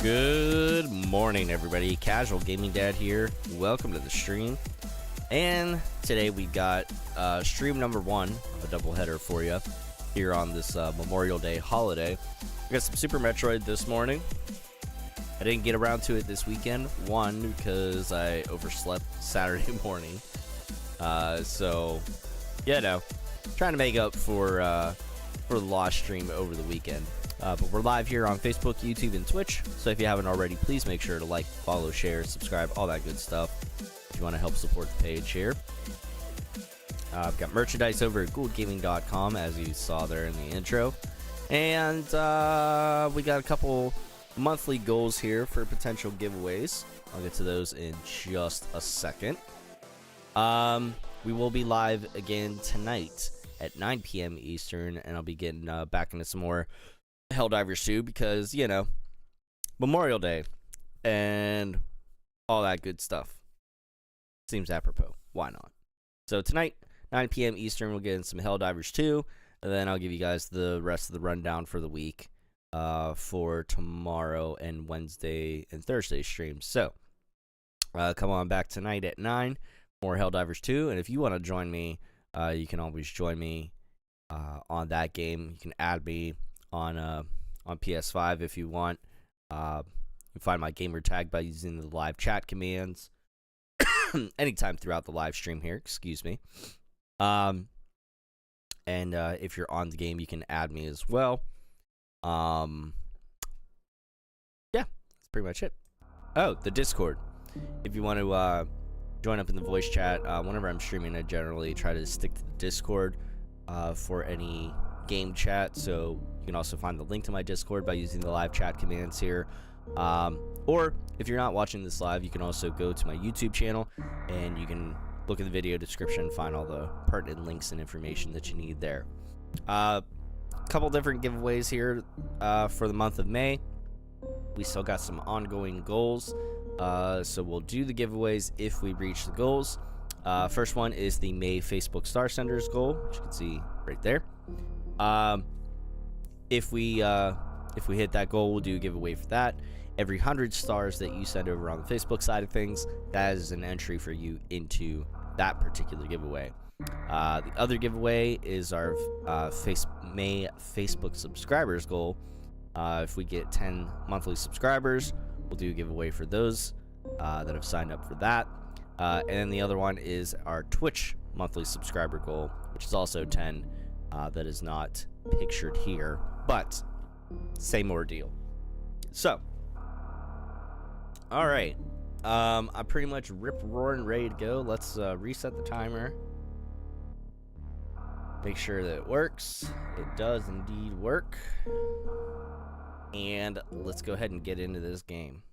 Good morning, everybody. Casual Gaming Dad here. Welcome to the stream. And today we got stream number 1 of a doubleheader for you here on this Memorial Day holiday. We got some Super Metroid this morning. I didn't get around to it this weekend. One, because I overslept Saturday morning. So, yeah, no. Trying to make up for the lost stream over the weekend. But we're live here on Facebook, YouTube, and Twitch. So if you haven't already, please make sure to like, follow, share, subscribe, all that good stuff. If you want to help support the page here. I've got merchandise over at gouldgaming.com, as you saw there in the intro. And we got a couple monthly goals here for potential giveaways. I'll get to those in just a second. We will be live again tonight at 9 p.m. Eastern, and I'll be getting back into some more Helldivers 2 because, you know, Memorial Day and all that good stuff. Seems apropos. Why not? So tonight, 9 p.m. Eastern, we'll get in some Helldivers 2, and then I'll give you guys the rest of the rundown for the week for tomorrow and Wednesday and Thursday streams. So, come on back tonight at 9 for Helldivers 2, and if you want to join me, you can always join me on that game. You can add me on PS5 if you want. You can find my gamer tag by using the live chat commands anytime throughout the live stream here. Excuse me. And if you're on the game, you can add me as well. Yeah, that's pretty much it. Oh, the Discord. If you want to join up in the voice chat, whenever I'm streaming, I generally try to stick to the Discord for any game chat. So you can also find the link to my Discord by using the live chat commands here. Or if you're not watching this live, you can also go to my YouTube channel and you can look in the video description and find all the pertinent links and information that you need there. Couple different giveaways here for the month of May. We still got some ongoing goals, so we'll do the giveaways if we reach the goals. First one is the May Facebook Star Senders goal, which you can see right there. If we hit that goal, we'll do a giveaway for that. Every 100 stars that you send over on the Facebook side of things, that is an entry for you into that particular giveaway. The other giveaway is our May Facebook subscribers goal. If we get 10 monthly subscribers, we'll do a giveaway for those that have signed up for that. And then the other one is our Twitch monthly subscriber goal, which is also 10. That is not pictured here, but same ordeal. So, all right, I'm pretty much rip-roaring ready to go. Let's reset the timer. Make sure that it works. It does indeed work. And let's go ahead and get into this game.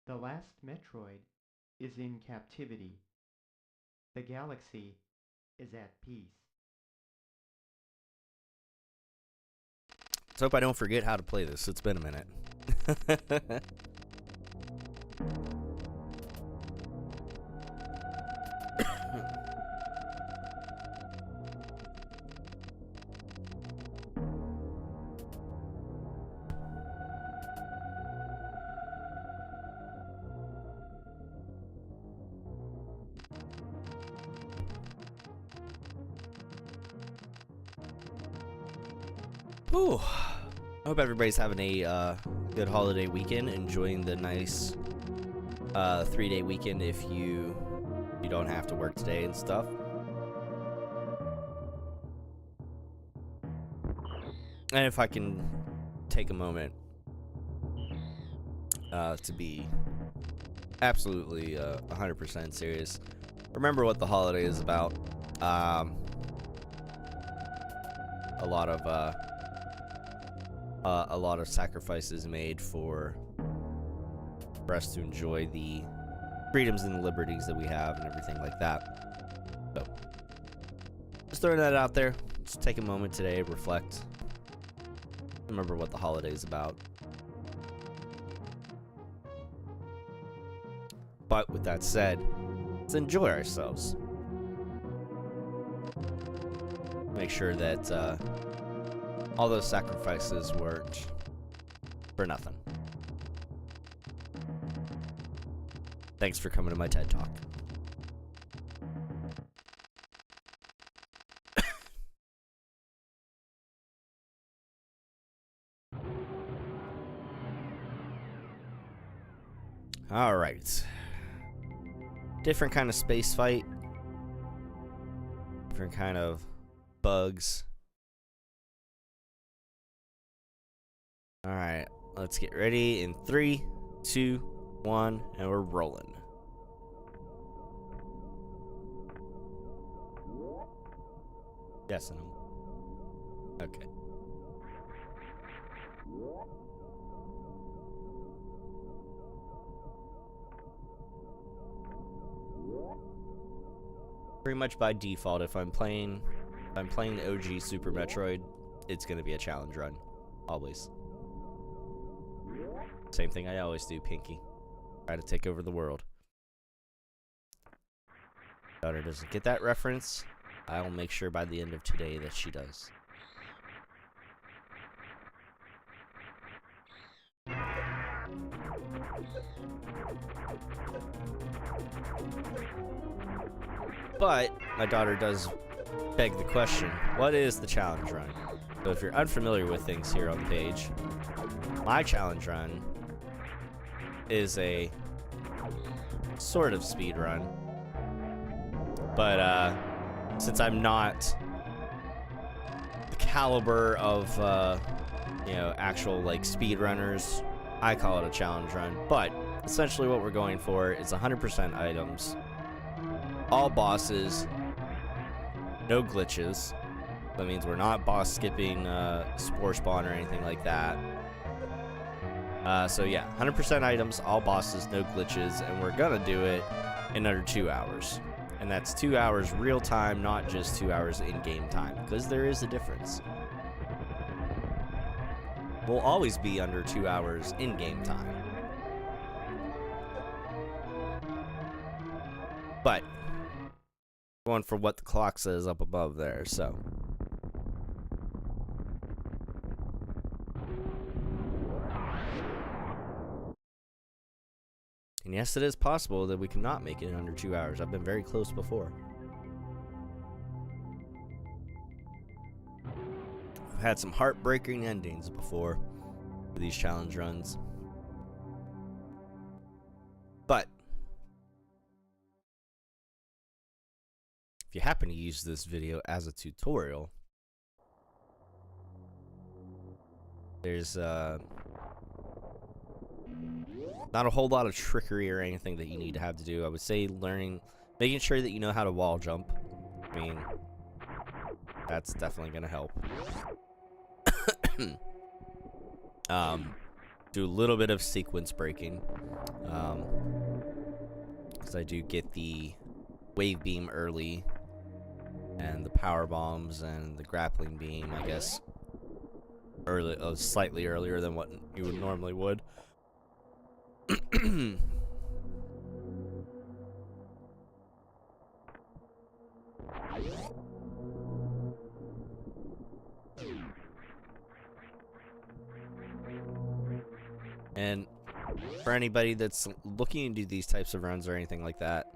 The last Metroid is in captivity. The galaxy is at peace. Let's hope I don't forget how to play this. It's been a minute. Ooh. I hope everybody's having a good holiday weekend, enjoying the nice 3-day weekend if you don't have to work today and stuff. And if I can take a moment to be absolutely 100% serious, remember what the holiday is about. A lot of sacrifices made for us to enjoy the freedoms and the liberties that we have and everything like that. So, just throwing that out there. Just take a moment today, reflect, remember what the holiday is about. But with that said, let's enjoy ourselves. Make sure that all those sacrifices weren't for nothing. Thanks for coming to my TED Talk. All right. Different kind of space fight. Different kind of bugs. All right, let's get ready in 3, 2, 1, and we're rolling. Guessing them. Okay. Pretty much by default, if I'm playing the OG Super Metroid, it's gonna be a challenge run, always. Same thing I always do, Pinky. Try to take over the world. Daughter doesn't get that reference. I'll make sure by the end of today that she does. But my daughter does beg the question, what is the challenge run? So if you're unfamiliar with things here on the page, my challenge run is a sort of speed run. But since I'm not the caliber of actual like speedrunners, I call it a challenge run. But essentially what we're going for is 100% items, all bosses, no glitches. That means we're not boss skipping Spore Spawn or anything like that. So yeah, 100% items, all bosses, no glitches, and we're gonna do it in under 2 hours. And that's 2 hours real time, not just 2 hours in-game time, because there is a difference. We'll always be under 2 hours in-game time. But going for what the clock says up above there, so. And yes, it is possible that we cannot make it in under 2 hours. I've been very close before. I've had some heartbreaking endings before for these challenge runs. But if you happen to use this video as a tutorial, there's not a whole lot of trickery or anything that you need to have to do. I would say making sure that you know how to wall jump. I mean, that's definitely gonna help. Do a little bit of sequence breaking, because I do get the wave beam early, and the power bombs and the grappling beam, I guess, slightly earlier than what you would normally would. And for anybody that's looking to do these types of runs or anything like that,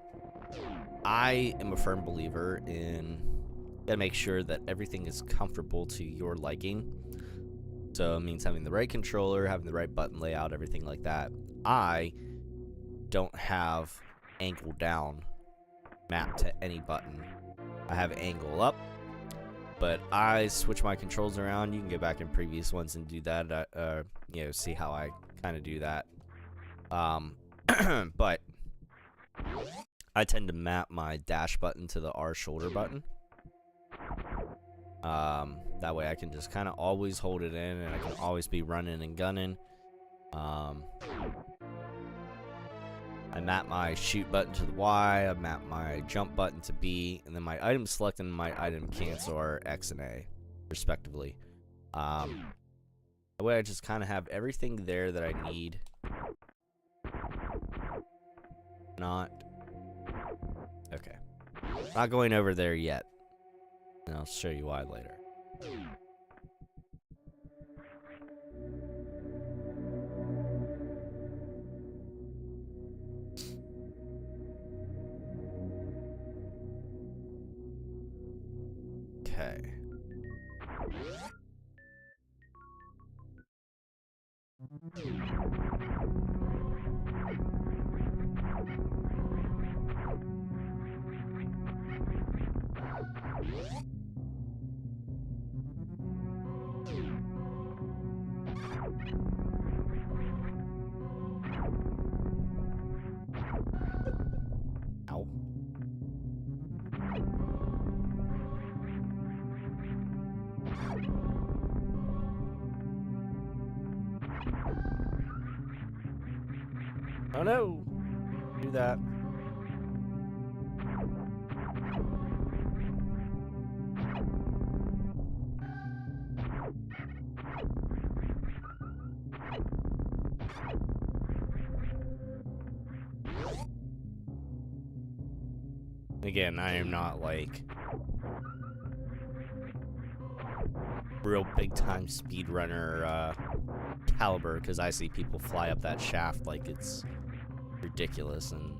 I am a firm believer in gotta make sure that everything is comfortable to your liking. So it means having the right controller, having the right button layout, everything like that. I don't have angle down mapped to any button. I have angle up, but I switch my controls around. You can go back in previous ones and do that, see how I kind of do that. But I tend to map my dash button to the R shoulder button. That way I can just kind of always hold it in, and I can always be running and gunning. I map my shoot button to the Y, I map my jump button to B, and then my item select and my item cancel are X and A, respectively. That way I just kind of have everything there that I need. Okay. Not going over there yet. And I'll show you why later. Ow. Oh no! Do that. Again, I am not like real big time speedrunner caliber, because I see people fly up that shaft like it's ridiculous, and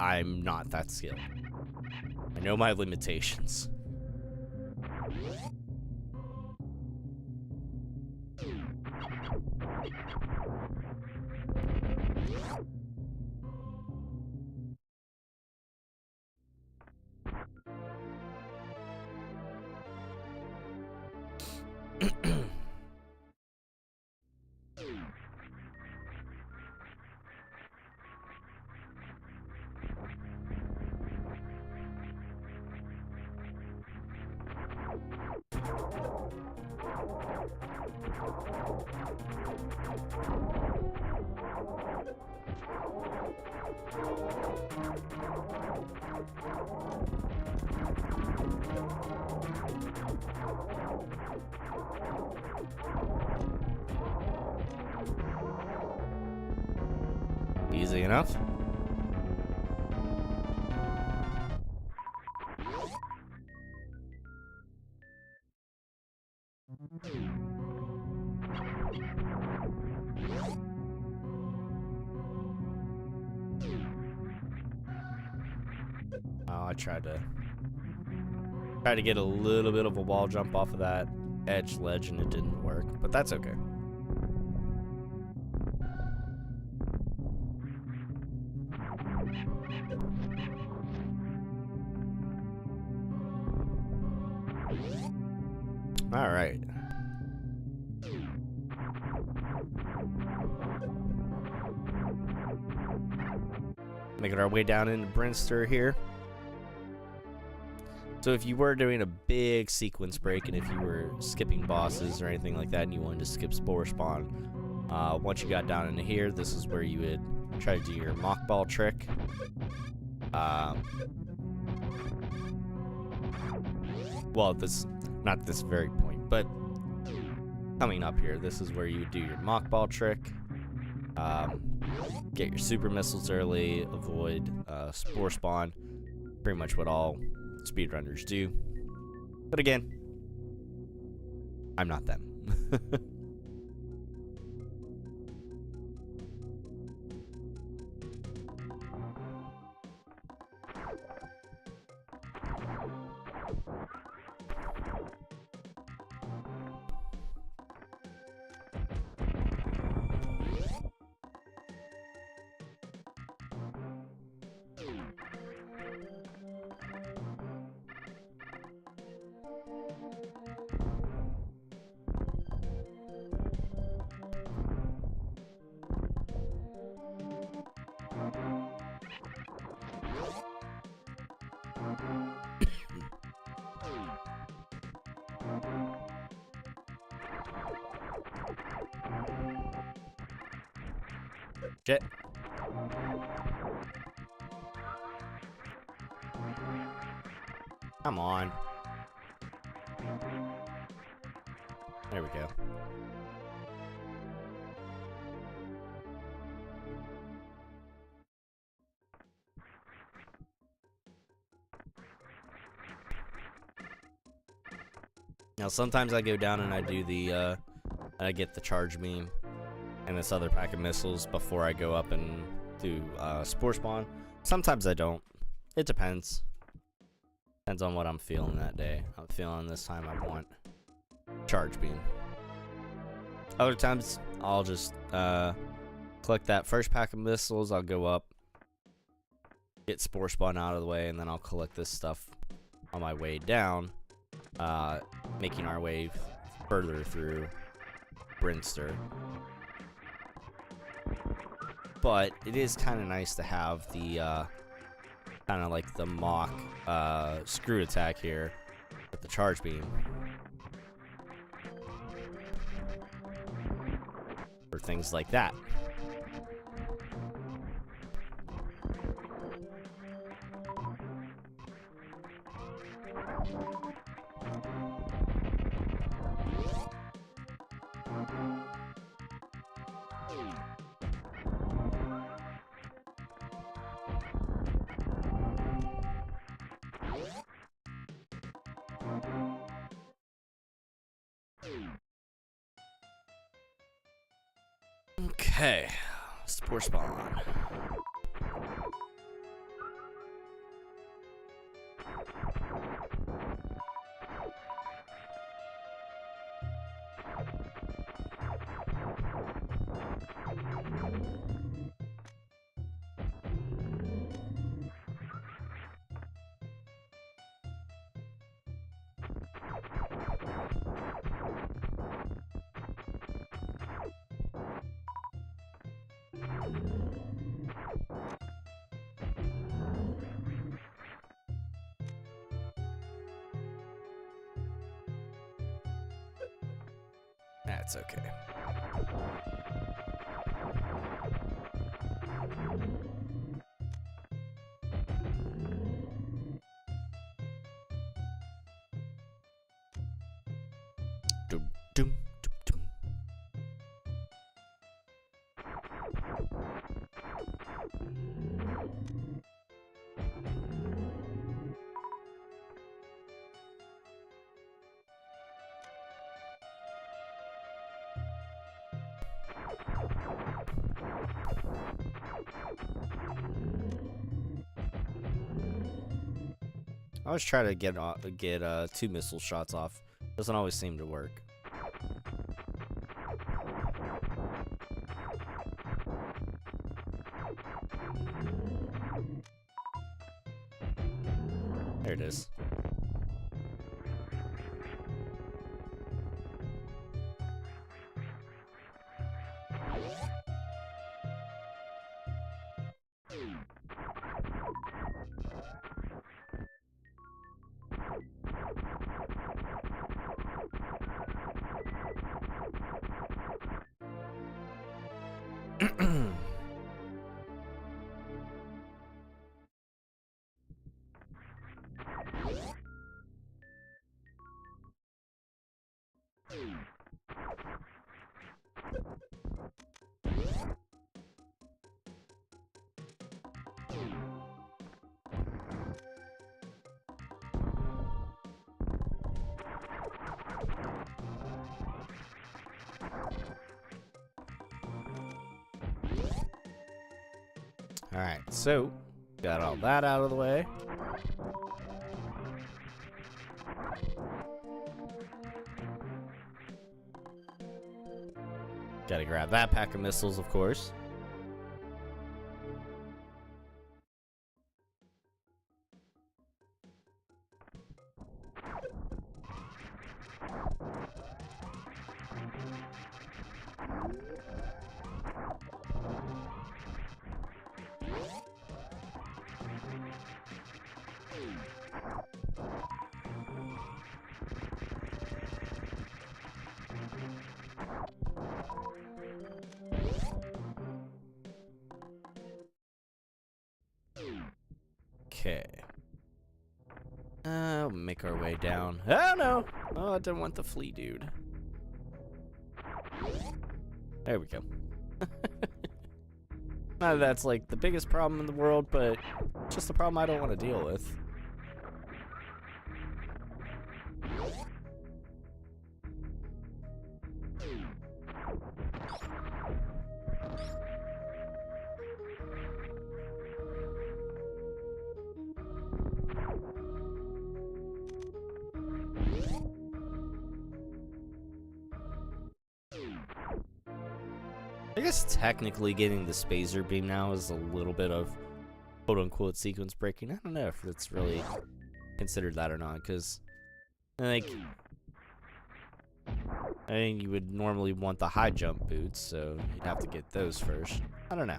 I'm not that skilled. I know my limitations. Easy enough. Oh, I tried to get a little bit of a wall jump off of that edge ledge, and it didn't work, but that's okay. All right. Making our way down into Brinster here. So if you were doing a big sequence break, and if you were skipping bosses or anything like that, and you wanted to skip Spore Spawn, once you got down into here, this is where you would try to do your mock ball trick. Well, not this very point, but coming up here, this is where you would do your mock ball trick. Get your super missiles early, avoid Spore Spawn. Pretty much what all speedrunners do. But again, I'm not them. Shit. Come on. There we go. Now sometimes I go down and I do the I get the charge beam and this other pack of missiles before I go up and do Spore Spawn. Sometimes I don't. It depends. Depends on what I'm feeling that day. I'm feeling this time I want charge beam. Other times I'll just collect that first pack of missiles. I'll go up, get Spore Spawn out of the way, and then I'll collect this stuff on my way down, making our way further through Brinster. But it is kind of nice to have the kind of like the mock screw attack here with the charge beam, or things like that. Okay, Spore Spawn. That's okay. Dum, dum, dum, dum. I always try to get 2 missile shots off. Doesn't always seem to work. There it is. Alright, so got all that out of the way. Gotta grab that pack of missiles, of course. Okay. We'll make our way down. Oh no! Oh, I didn't want the flea dude. There we go. Not that that's like the biggest problem in the world, but just a problem I don't want to deal with. guess technically getting the spacer beam now is a little bit of quote-unquote sequence breaking. I don't know if it's really considered that or not, because like I think you would normally want the high jump boots, so you'd have to get those first. I don't know.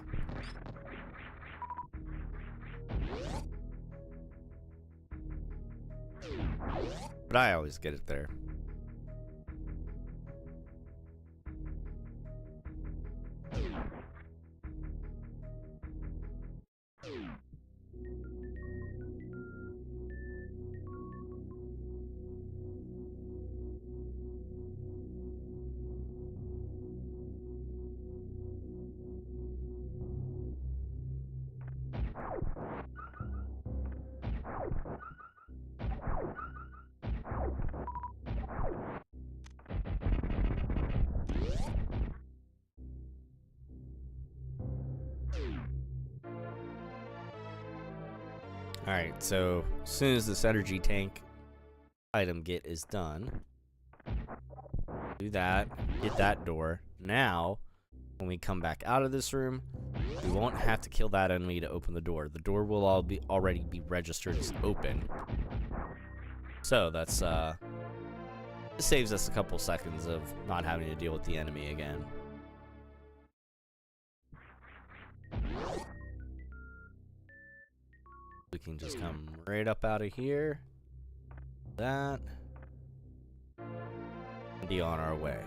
But I always get it there. Alright, so as soon as this energy tank item get is done, do that, get that door. Now, when we come back out of this room, we won't have to kill that enemy to open the door. The door will already be registered as open. So that's it saves us a couple seconds of not having to deal with the enemy again. We can just come right up out of here. That. And be on our way.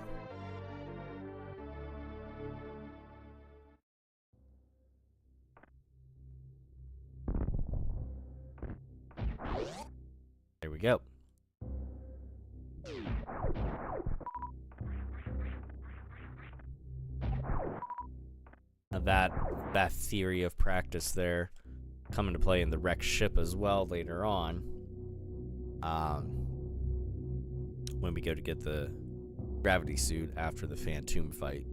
There we go. Now that theory of practice there come into play in the wrecked ship as well later on. When we go to get the gravity suit after the Phantom fight.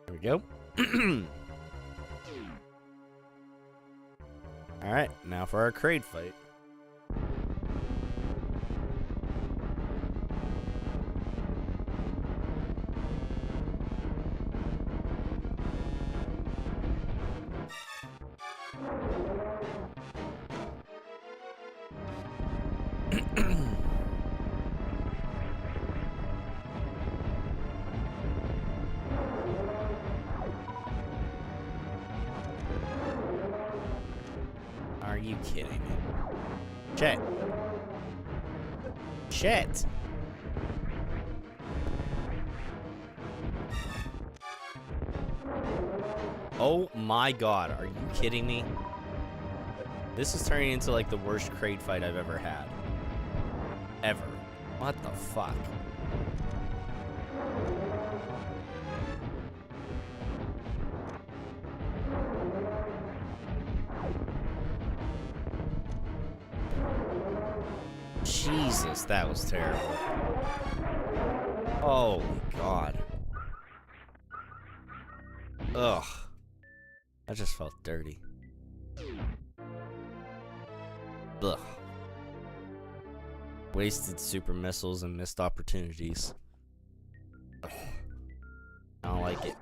There we go. Alright, now for our Kraid fight. Are you kidding me? Shit. Shit. Oh my god, are you kidding me? This is turning into like the worst Kraid fight I've ever had. Ever. What the fuck? Jesus, that was terrible. Oh god. Ugh. I just felt dirty. Ugh. Wasted super missiles and missed opportunities. Ugh. I don't like it.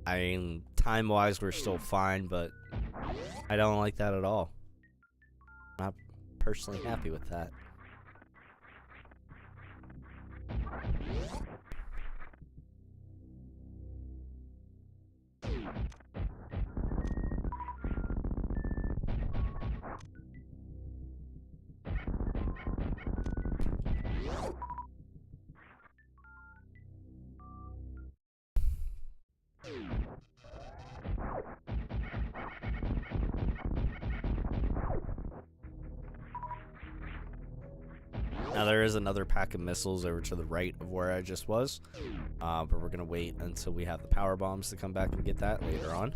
I mean, time-wise, we're still fine, but I don't like that at all. I'm not personally happy with that. Now there is another pack of missiles over to the right of where I just was, but we're gonna wait until we have the power bombs to come back and get that later on.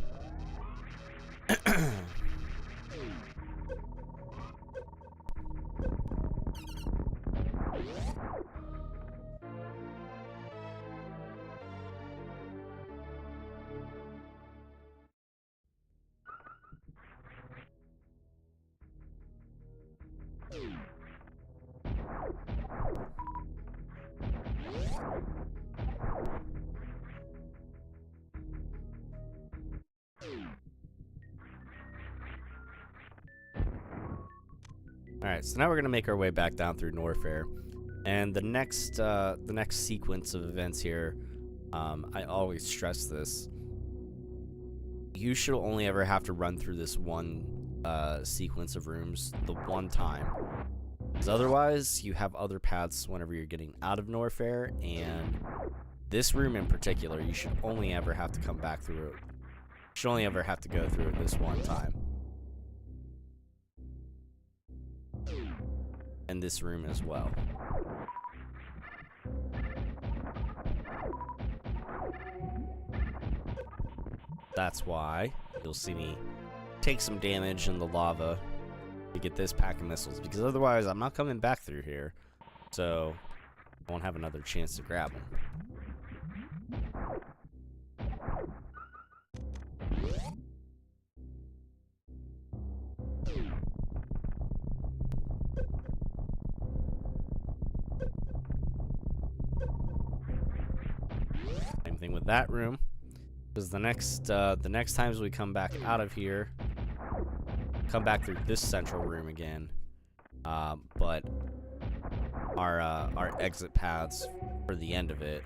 Alright, so now we're gonna make our way back down through Norfair. And the next sequence of events here, I always stress this. You should only ever have to run through this one sequence of rooms the one time. Because otherwise, you have other paths whenever you're getting out of Norfair, and this room in particular, you should only ever have to come back through it. You should only ever have to go through it this one time. And this room as well. That's why you'll see me take some damage in the lava to get this pack of missiles, because otherwise I'm not coming back through here, so I won't have another chance to grab them. Same thing with that room, because the next times we come back out of here, come back through this central room again, but our exit paths for the end of it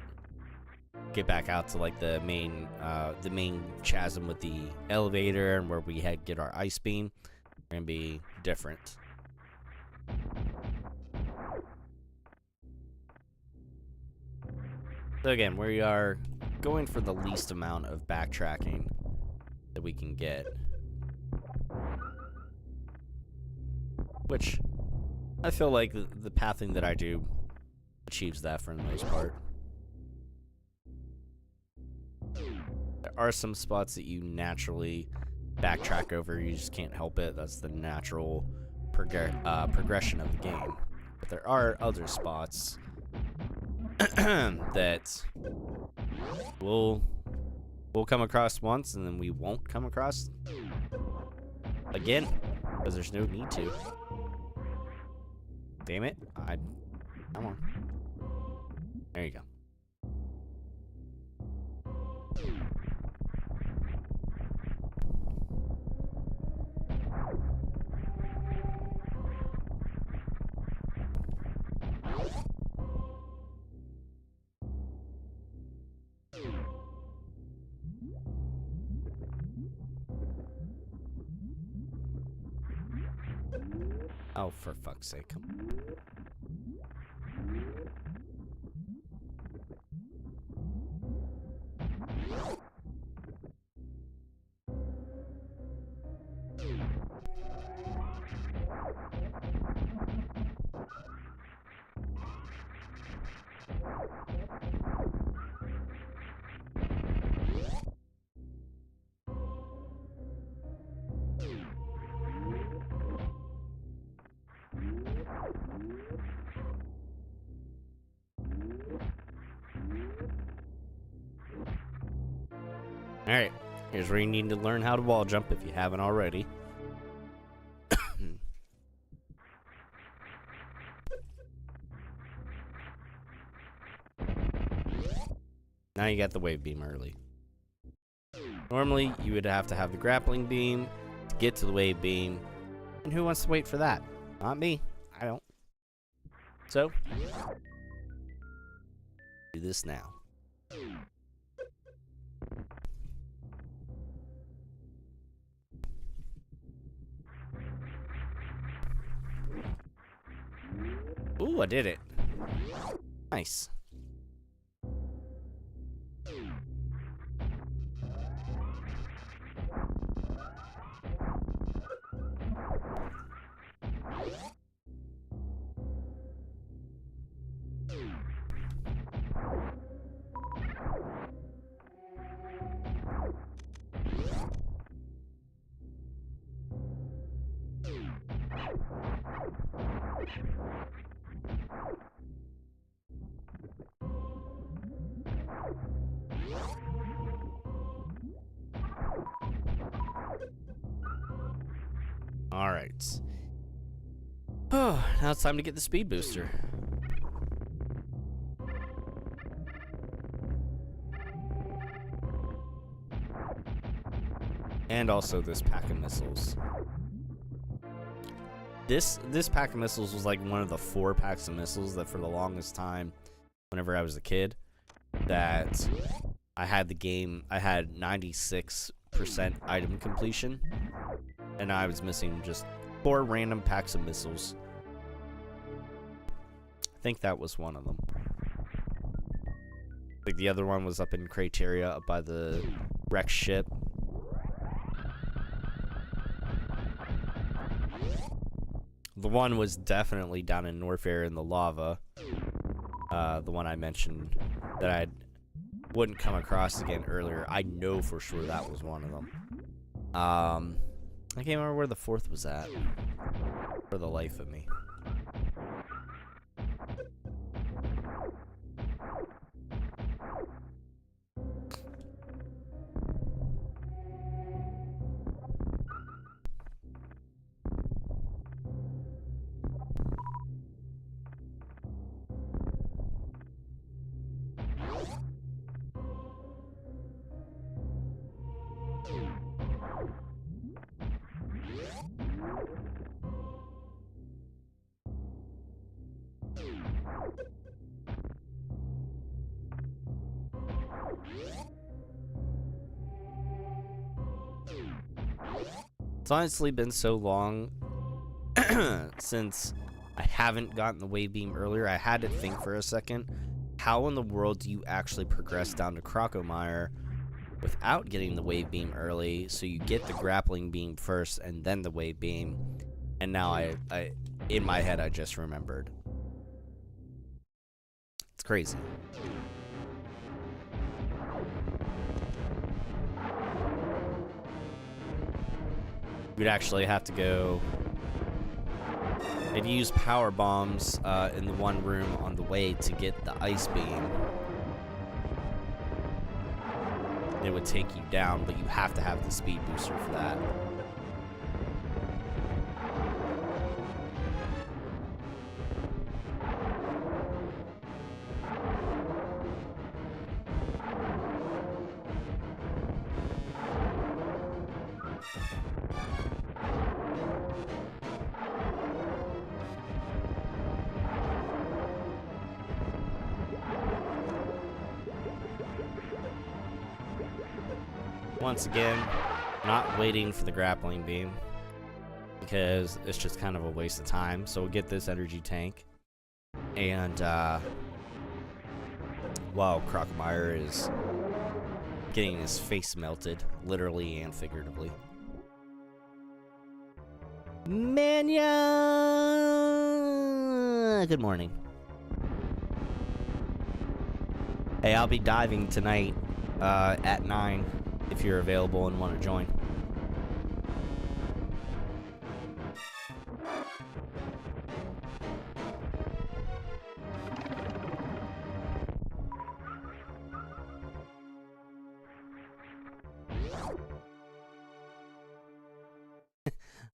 get back out to like the main chasm with the elevator and where we get our ice beam, are gonna be different. So again, we are going for the least amount of backtracking that we can get, which I feel like the pathing that I do achieves that for the most part. There are some spots that you naturally backtrack over, you just can't help it. That's the natural progression of the game. But there are other spots that we'll come across once and then we won't come across again because there's no need to. Damn it. Come on. There you go. Oh, for fuck's sake. Come on. Alright, here's where you need to learn how to wall jump if you haven't already. Now you got the wave beam early. Normally, you would have to have the grappling beam to get to the wave beam. And who wants to wait for that? Not me. I don't. So, do this now. Ooh, I did it. Nice. Alright. Oh, now it's time to get the speed booster. And also this pack of missiles. This pack of missiles was like one of the 4 packs of missiles that for the longest time, whenever I was a kid, that I had the game, I had 96% item completion, and I was missing just 4 random packs of missiles. I think that was one of them. I think the other one was up in Crateria, up by the wrecked ship. The one was definitely down in Norfair in the lava. The one I mentioned that I wouldn't come across again earlier. I know for sure that was one of them. I can't remember where the 4th was at. For the life of me. It's honestly been so long since I haven't gotten the wave beam earlier. I had to think for a second, how in the world do you actually progress down to Crocomire without getting the wave beam early? So you get the grappling beam first and then the wave beam. And now I in my head, I just remembered. It's crazy. We'd actually have to go and use power bombs in the one room on the way to get the ice beam. It would take you down, but you have to have the speed booster for that. Once again, not waiting for the grappling beam because it's just kind of a waste of time. So we'll get this energy tank, and while Crocomire is getting his face melted, literally and figuratively. Mania! Good morning. Hey, I'll be diving tonight at 9. If you're available and want to join.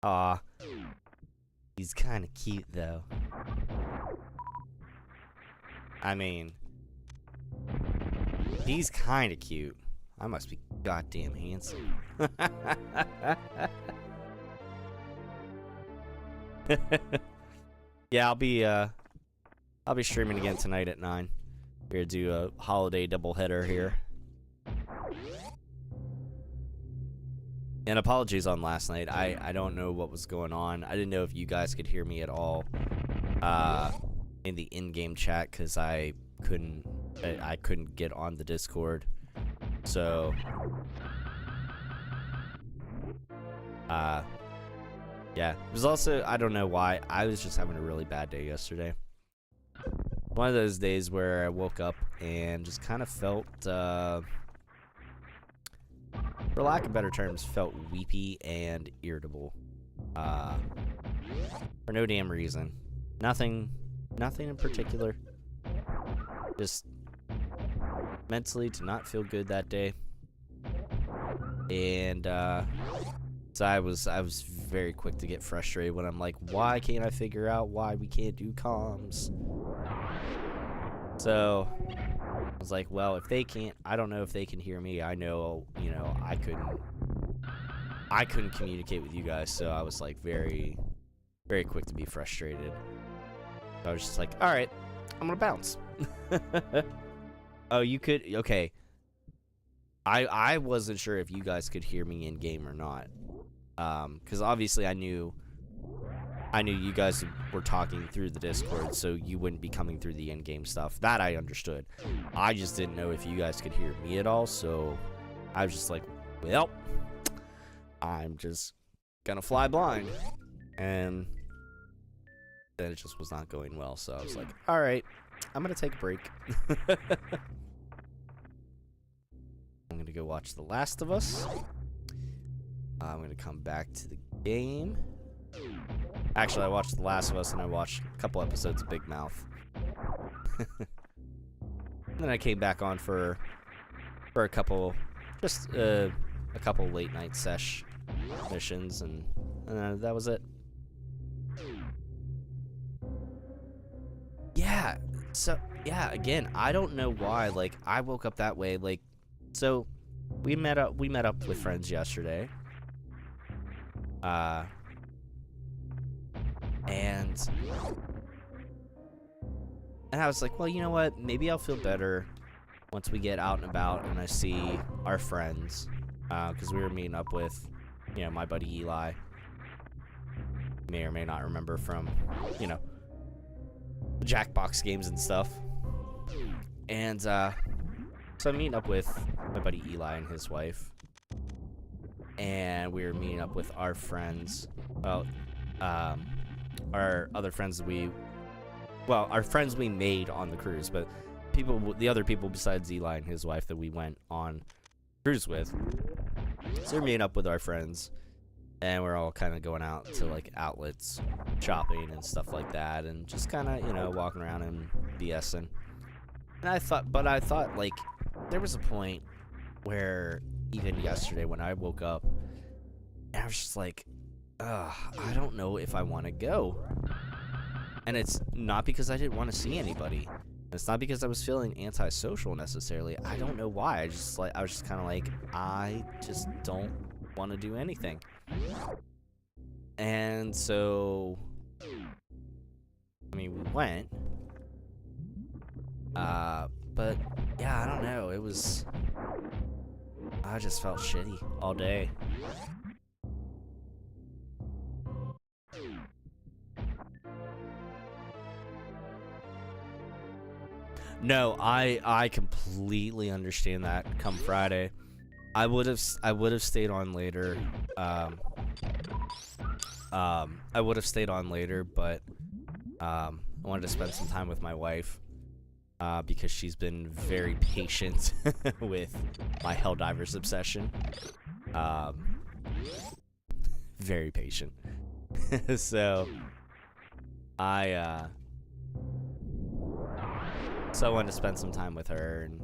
Aw. He's kind of cute, though. I mean, he's kind of cute. I must be goddamn handsome. Yeah, I'll be streaming again tonight at 9. We're gonna do a holiday doubleheader here. And apologies on last night. I don't know what was going on. I didn't know if you guys could hear me at all in the in-game chat because I couldn't get on the Discord. So, yeah, it was also, I don't know why, I was just having a really bad day yesterday. One of those days where I woke up and just kind of felt, for lack of better terms, felt weepy and irritable. For no damn reason. Nothing in particular. Just mentally to not feel good that day. And so I was very quick to get frustrated when I'm like, why can't I figure out why we can't do comms? So I was like, well, if they can't, I don't know if they can hear me. I know, you know, I couldn't communicate with you guys, so I was like very, very quick to be frustrated. I was just like, all right, I'm gonna bounce. Oh, you could, okay. I wasn't sure if you guys could hear me in game or not, because obviously I knew you guys were talking through the Discord, so you wouldn't be coming through the in-game stuff. That I understood. I just didn't know if you guys could hear me at all, so I was just like, well, I'm just gonna fly blind. And then it just was not going well, so I was like, all right, I'm gonna take a break. I'm gonna go watch The Last of Us. I'm gonna come back to the game. Actually, I watched The Last of Us and I watched a couple episodes of Big Mouth. Then I came back on for a couple, just a couple late night sesh missions, and that was it. Yeah. So yeah, again, I don't know why. Like, I woke up that way. Like, so we met up with friends yesterday. And I was like, well, you know what? Maybe I'll feel better once we get out and about and I see our friends. Because we were meeting up with, you know, my buddy Eli. May or may not remember from, you know, the Jackbox games and stuff. And, so I'm meeting up with my buddy Eli and his wife. And we were meeting up with our friends. Well, our other friends our friends we made on the cruise, but the other people besides Eli and his wife that we went on cruise with. So we're meeting up with our friends, and we're all kind of going out to like outlets, shopping and stuff like that, and just kind of, you know, walking around and BSing. And I thought like there was a point where even yesterday when I woke up, and I was just like, I don't know if I want to go. And it's not because I didn't want to see anybody. It's not because I was feeling antisocial necessarily. I don't know why. I was just kind of like, I just don't want to do anything. And so, I mean, we went. But yeah, I don't know. I just felt shitty all day. No, I completely understand that. Come Friday, I would have stayed on later. I would have stayed on later, but I wanted to spend some time with my wife because she's been very patient with my Helldivers obsession. Very patient. So I wanted to spend some time with her and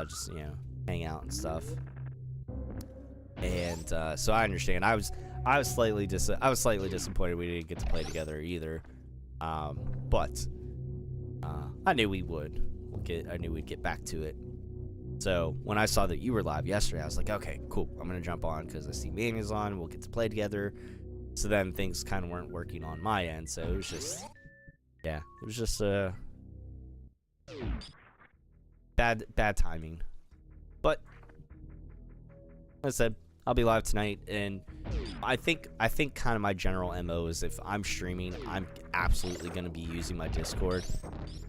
just, you know, hang out and stuff. And so I understand. I was slightly disappointed we didn't get to play together either. But I knew we would. I knew we'd get back to it. So when I saw that you were live yesterday, I was like, okay, cool. I'm gonna jump on because I see Mania's on. We'll get to play together. So then things kind of weren't working on my end. So it was just, yeah, it was just bad timing. But as I said, I'll be live tonight, and I think kind of my general MO is if I'm streaming, I'm absolutely going to be using my Discord.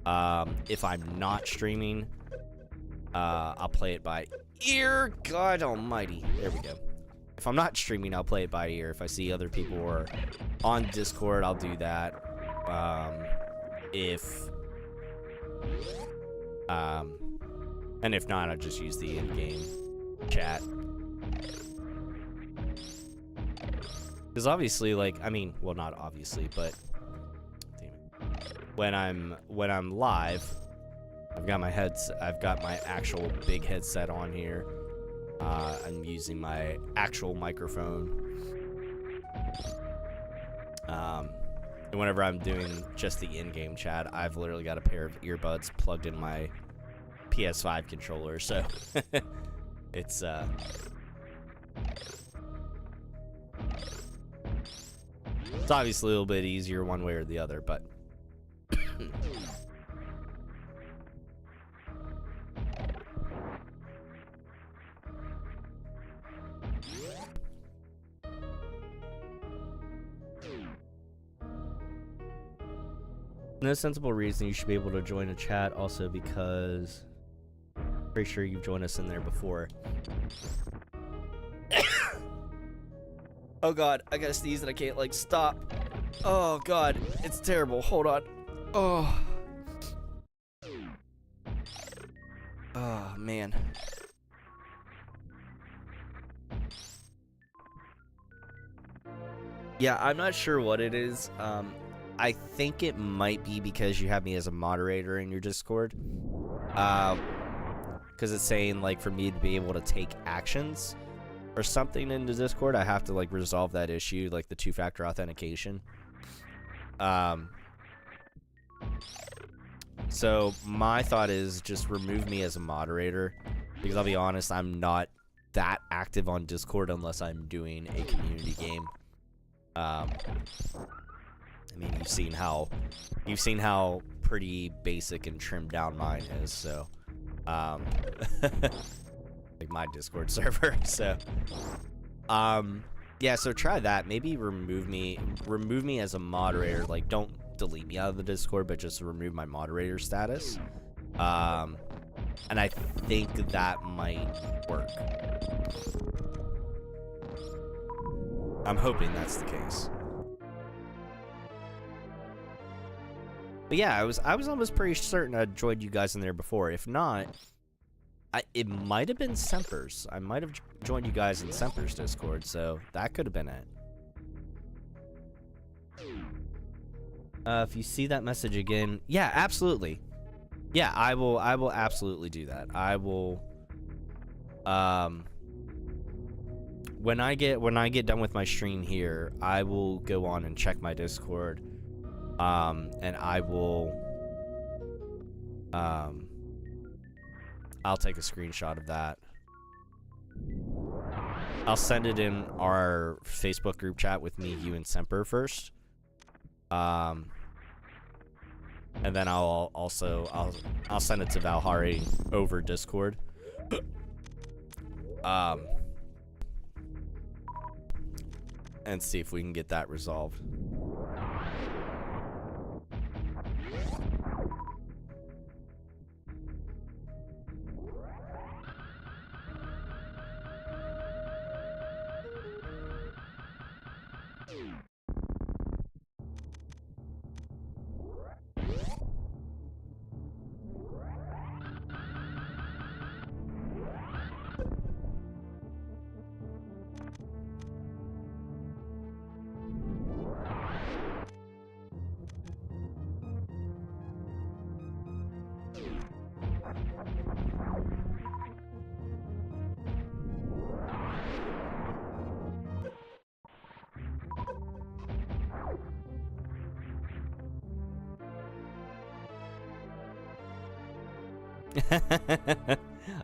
If I'm not streaming, I'll play it by ear. God almighty. There we go. If I'm not streaming, I'll play it by ear. If I see other people are on Discord, I'll do that. And if not, I'll just use the in-game chat. Because obviously, like, I mean, well, not obviously, but damn it. When I'm live, I've got my actual big headset on here. I'm using my actual microphone. And whenever I'm doing just the in-game chat, I've literally got a pair of earbuds plugged in my PS5 controller, so it's obviously a little bit easier one way or the other, but no sensible reason you should be able to join a chat, also because I'm pretty sure you've joined us in there before. Oh god, I gotta sneeze and I can't, like, stop. Oh god, it's terrible. Hold on. Oh. Oh, man. Yeah, I'm not sure what it is. I think it might be because you have me as a moderator in your Discord. Because it's saying, like, for me to be able to take actions or something in the Discord, I have to, like, resolve that issue, like the two-factor authentication. So my thought is just remove me as a moderator, because I'll be honest, I'm not that active on Discord unless I'm doing a community game. I mean, you've seen how pretty basic and trimmed down mine is, so like my Discord server. So yeah, so try that. Maybe remove me as a moderator. Like, don't delete me out of the Discord, but just remove my moderator status. And I think that might work. I'm hoping that's the case. But yeah, I was almost pretty certain I'd joined you guys in there before. If not, it might have been Semper's. I might have joined you guys in Semper's Discord, so that could have been it. If you see that message again, yeah, absolutely. Yeah, I will absolutely do that. I will when I get done with my stream here, I will go on and check my Discord. And I will I'll take a screenshot of that. I'll send it in our Facebook group chat with me, you, and Semper first. And then I'll send it to Valhari over Discord. And see if we can get that resolved.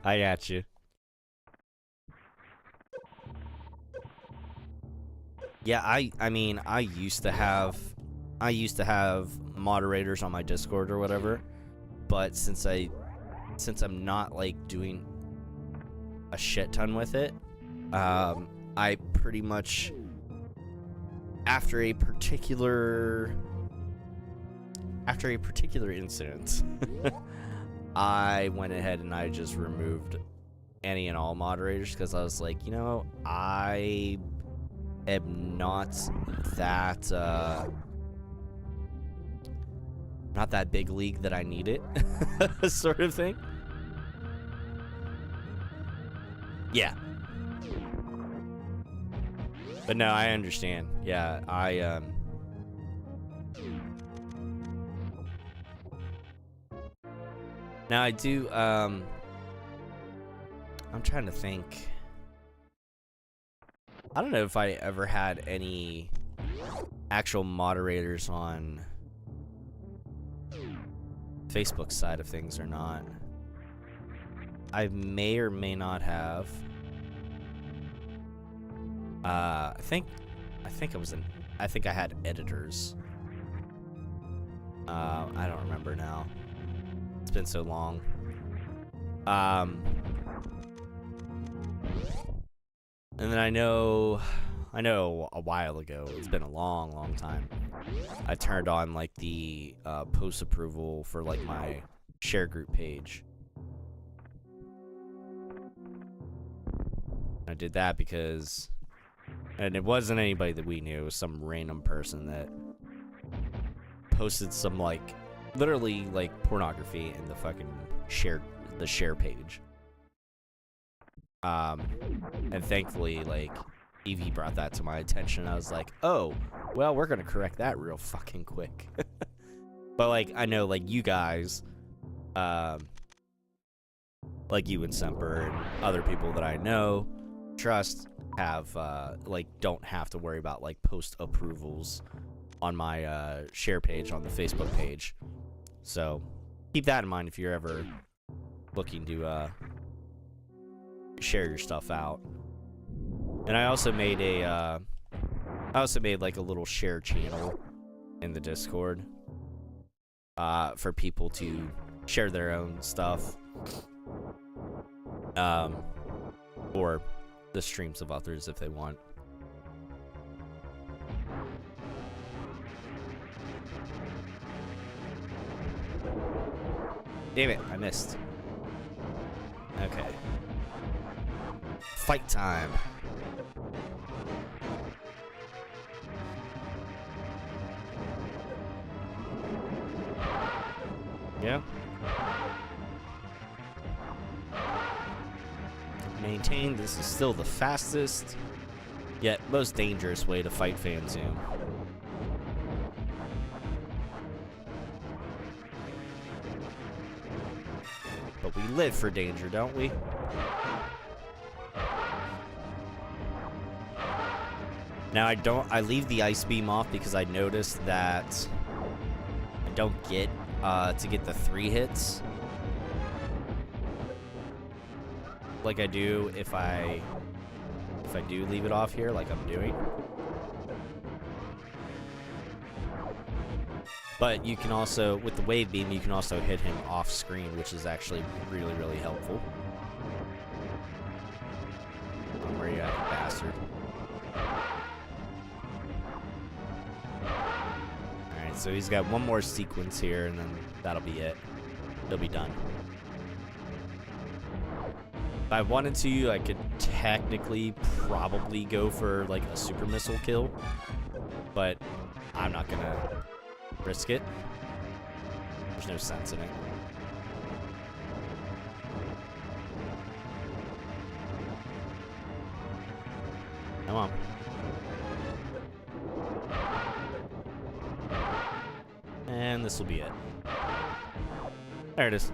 I got you. Yeah, I mean, I used to have moderators on my Discord or whatever, but since I'm not, like, doing a shit ton with it, I pretty much, after a particular incident, I went ahead and I just removed any and all moderators, because I was like, you know, I am not that big league that I need it, sort of thing. Yeah. But no, I understand. Yeah, now I do, I'm trying to think. I don't know if I ever had any actual moderators on Facebook side of things or not. I may or may not have. I think I had editors. I don't remember now. It's been so long. And then I know a while ago, it's been a long time, I turned on like the post approval for like my share group page. I did that because, and it wasn't anybody that we knew, it was some random person that posted some like literally like pornography in the fucking share page. And thankfully, like, Evie brought that to my attention. I was like, oh, well, we're gonna correct that real fucking quick. But, like, I know, like, you guys, like you and Semper and other people that I know, trust, have, like, don't have to worry about, like, post approvals on my, share page on the Facebook page. So, keep that in mind if you're ever looking to, share your stuff out. And I also made like a little share channel in the Discord for people to share their own stuff or the streams of others if they want. Damn it, I missed. Okay. Fight time. Yeah. Maintain, this is still the fastest, yet most dangerous way to fight Fan Zoom. But we live for danger, don't we? Now I leave the ice beam off because I noticed that I don't get to get the 3 hits like I do if I do leave it off here like I'm doing. But you can also, with the wave beam, you can also hit him off screen, which is actually really, really helpful. Where you at, you bastard? Alright, so he's got one more sequence here, and then that'll be it. He'll be done. If I wanted to, I could technically probably go for, like, a super missile kill. But I'm not gonna risk it. There's no sense in it. Come on. And this will be it. There it is.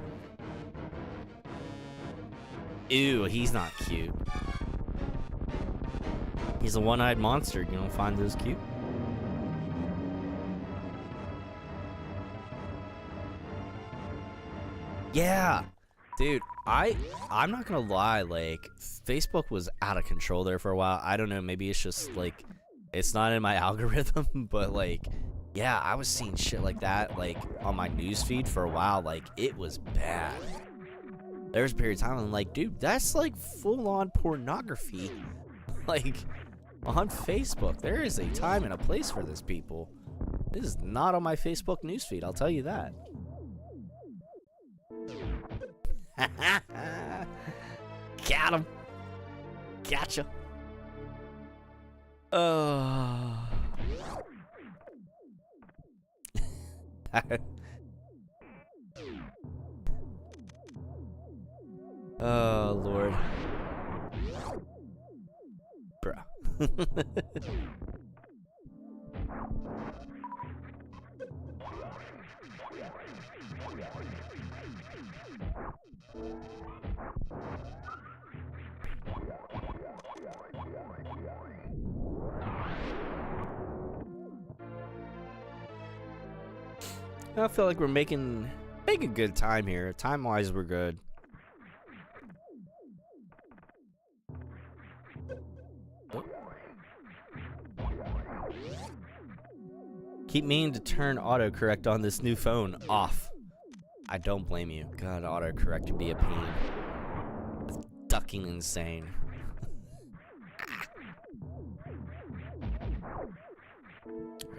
Ew, he's not cute. He's a one-eyed monster. You don't find those cute? Yeah. Dude, I'm not gonna lie, like, Facebook was out of control there for a while. I don't know, maybe it's just, like, it's not in my algorithm, but, like, yeah, I was seeing shit like that, like, on my newsfeed for a while. Like, it was bad. There was a period of time I'm like, dude, that's, like, full-on pornography. Like, on Facebook. There is a time and a place for this, people. This is not on my Facebook newsfeed, I'll tell you that. Got him. Gotcha. Oh. Oh, Lord. Bruh. I feel like we're making good time here. Time-wise, we're good. Keep meaning to turn autocorrect on this new phone off. I don't blame you. God, autocorrect can be a pain. It's ducking insane.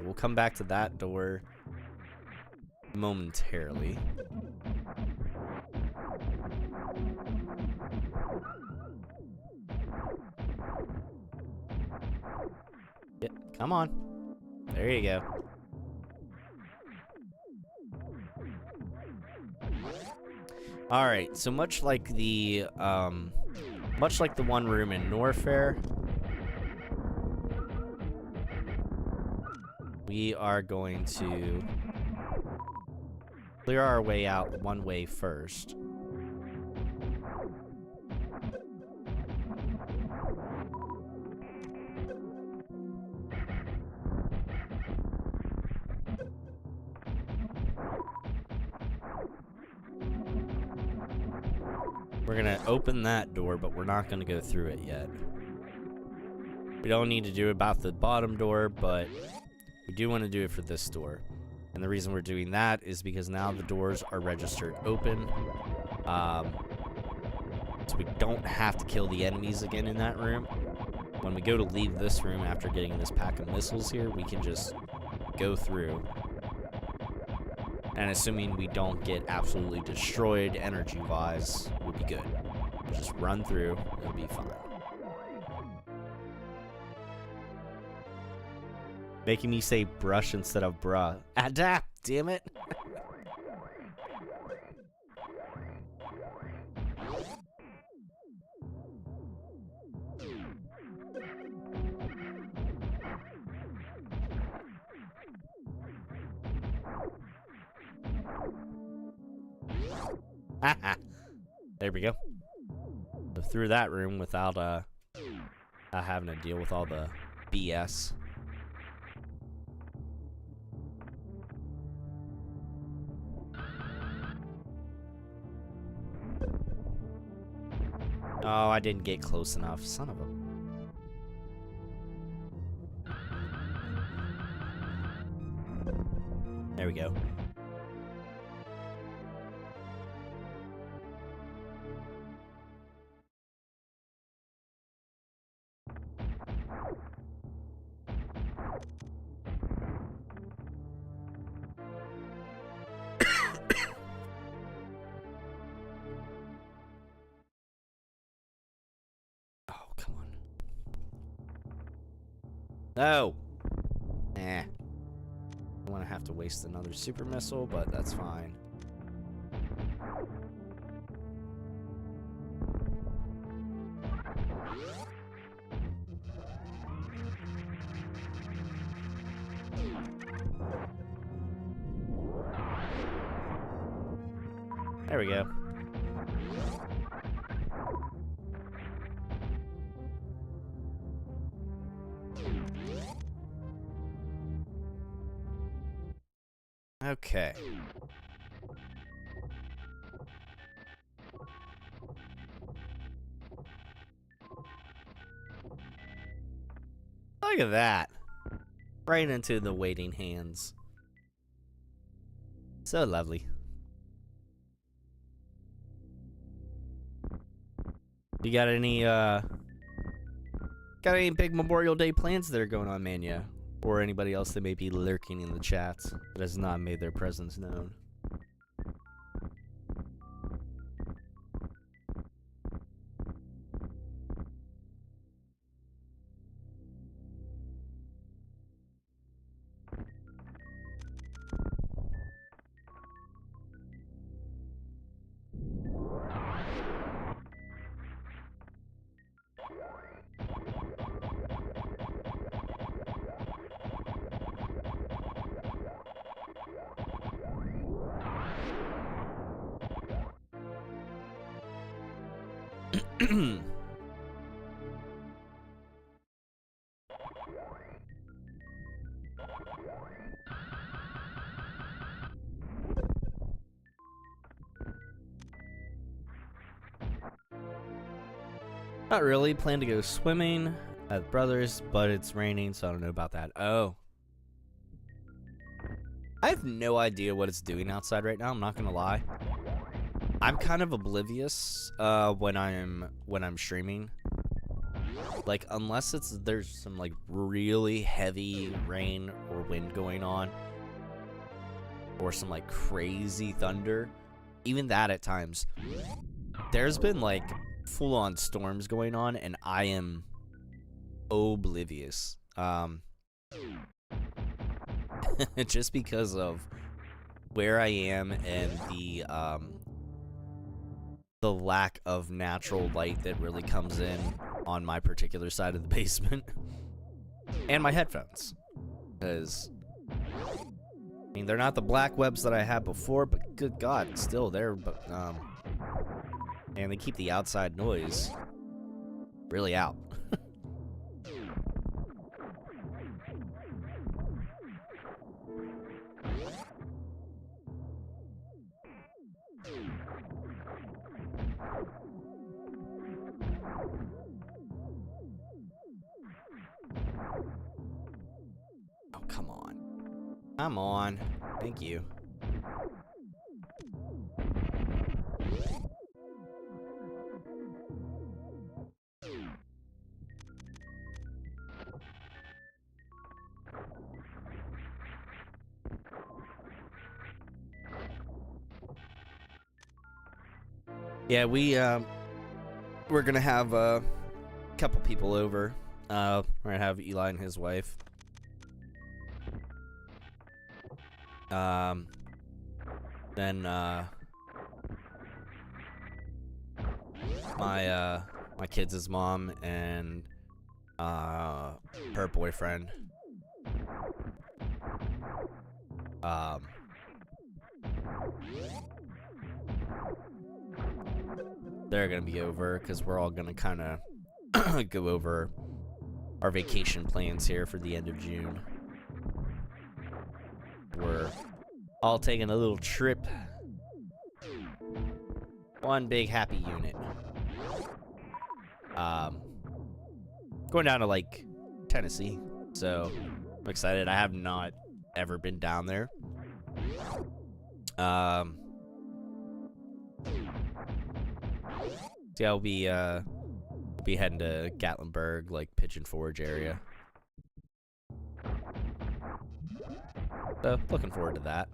We'll come back to that door momentarily. Yeah, come on. There you go. All right, so much like the one room in Norfair, we are going to clear our way out one way first. We're gonna open that door, but we're not gonna go through it yet. We don't need to do it about the bottom door, but we do want to do it for this door. And the reason we're doing that is because now the doors are registered open. So we don't have to kill the enemies again in that room. When we go to leave this room after getting this pack of missiles here, we can just go through. And assuming we don't get absolutely destroyed energy-wise, we'll be good. Just run through, it'll be fine. Making me say brush instead of bruh. Adapt, damn it. There we go. So through that room without having to deal with all the BS. Oh, I didn't get close enough. Son of a... There we go. No! Eh. I don't want to have to waste another super missile, but that's fine. There we go. Okay. Look at that. Right into the waiting hands. So lovely. You got any big Memorial Day plans that are going on, Mania? Or anybody else that may be lurking in the chats that has not made their presence known? Not really. Plan to go swimming at Brothers, but it's raining, so I don't know about that. Oh. I have no idea what it's doing outside right now, I'm not gonna lie. I'm kind of oblivious when I'm streaming. Like, unless there's some like really heavy rain or wind going on, or some like crazy thunder. Even that at times. There's been like full-on storms going on, and I am oblivious. Just because of where I am and the lack of natural light that really comes in on my particular side of the basement. And my headphones. Because, I mean, they're not the black webs that I had before, but good God, still there. But, and they keep the outside noise really out. Oh, come on. Come on. Thank you. Yeah, we're gonna have a couple people over. We're gonna have Eli and his wife. Then my kids' mom and her boyfriend. They're gonna be over because we're all gonna kind of go over our vacation plans here for the end of June. We're all taking a little trip. One big happy unit. Going down to like Tennessee, so I'm excited. I have not ever been down there. So yeah, I'll be heading to Gatlinburg, like Pigeon Forge area. So looking forward to that.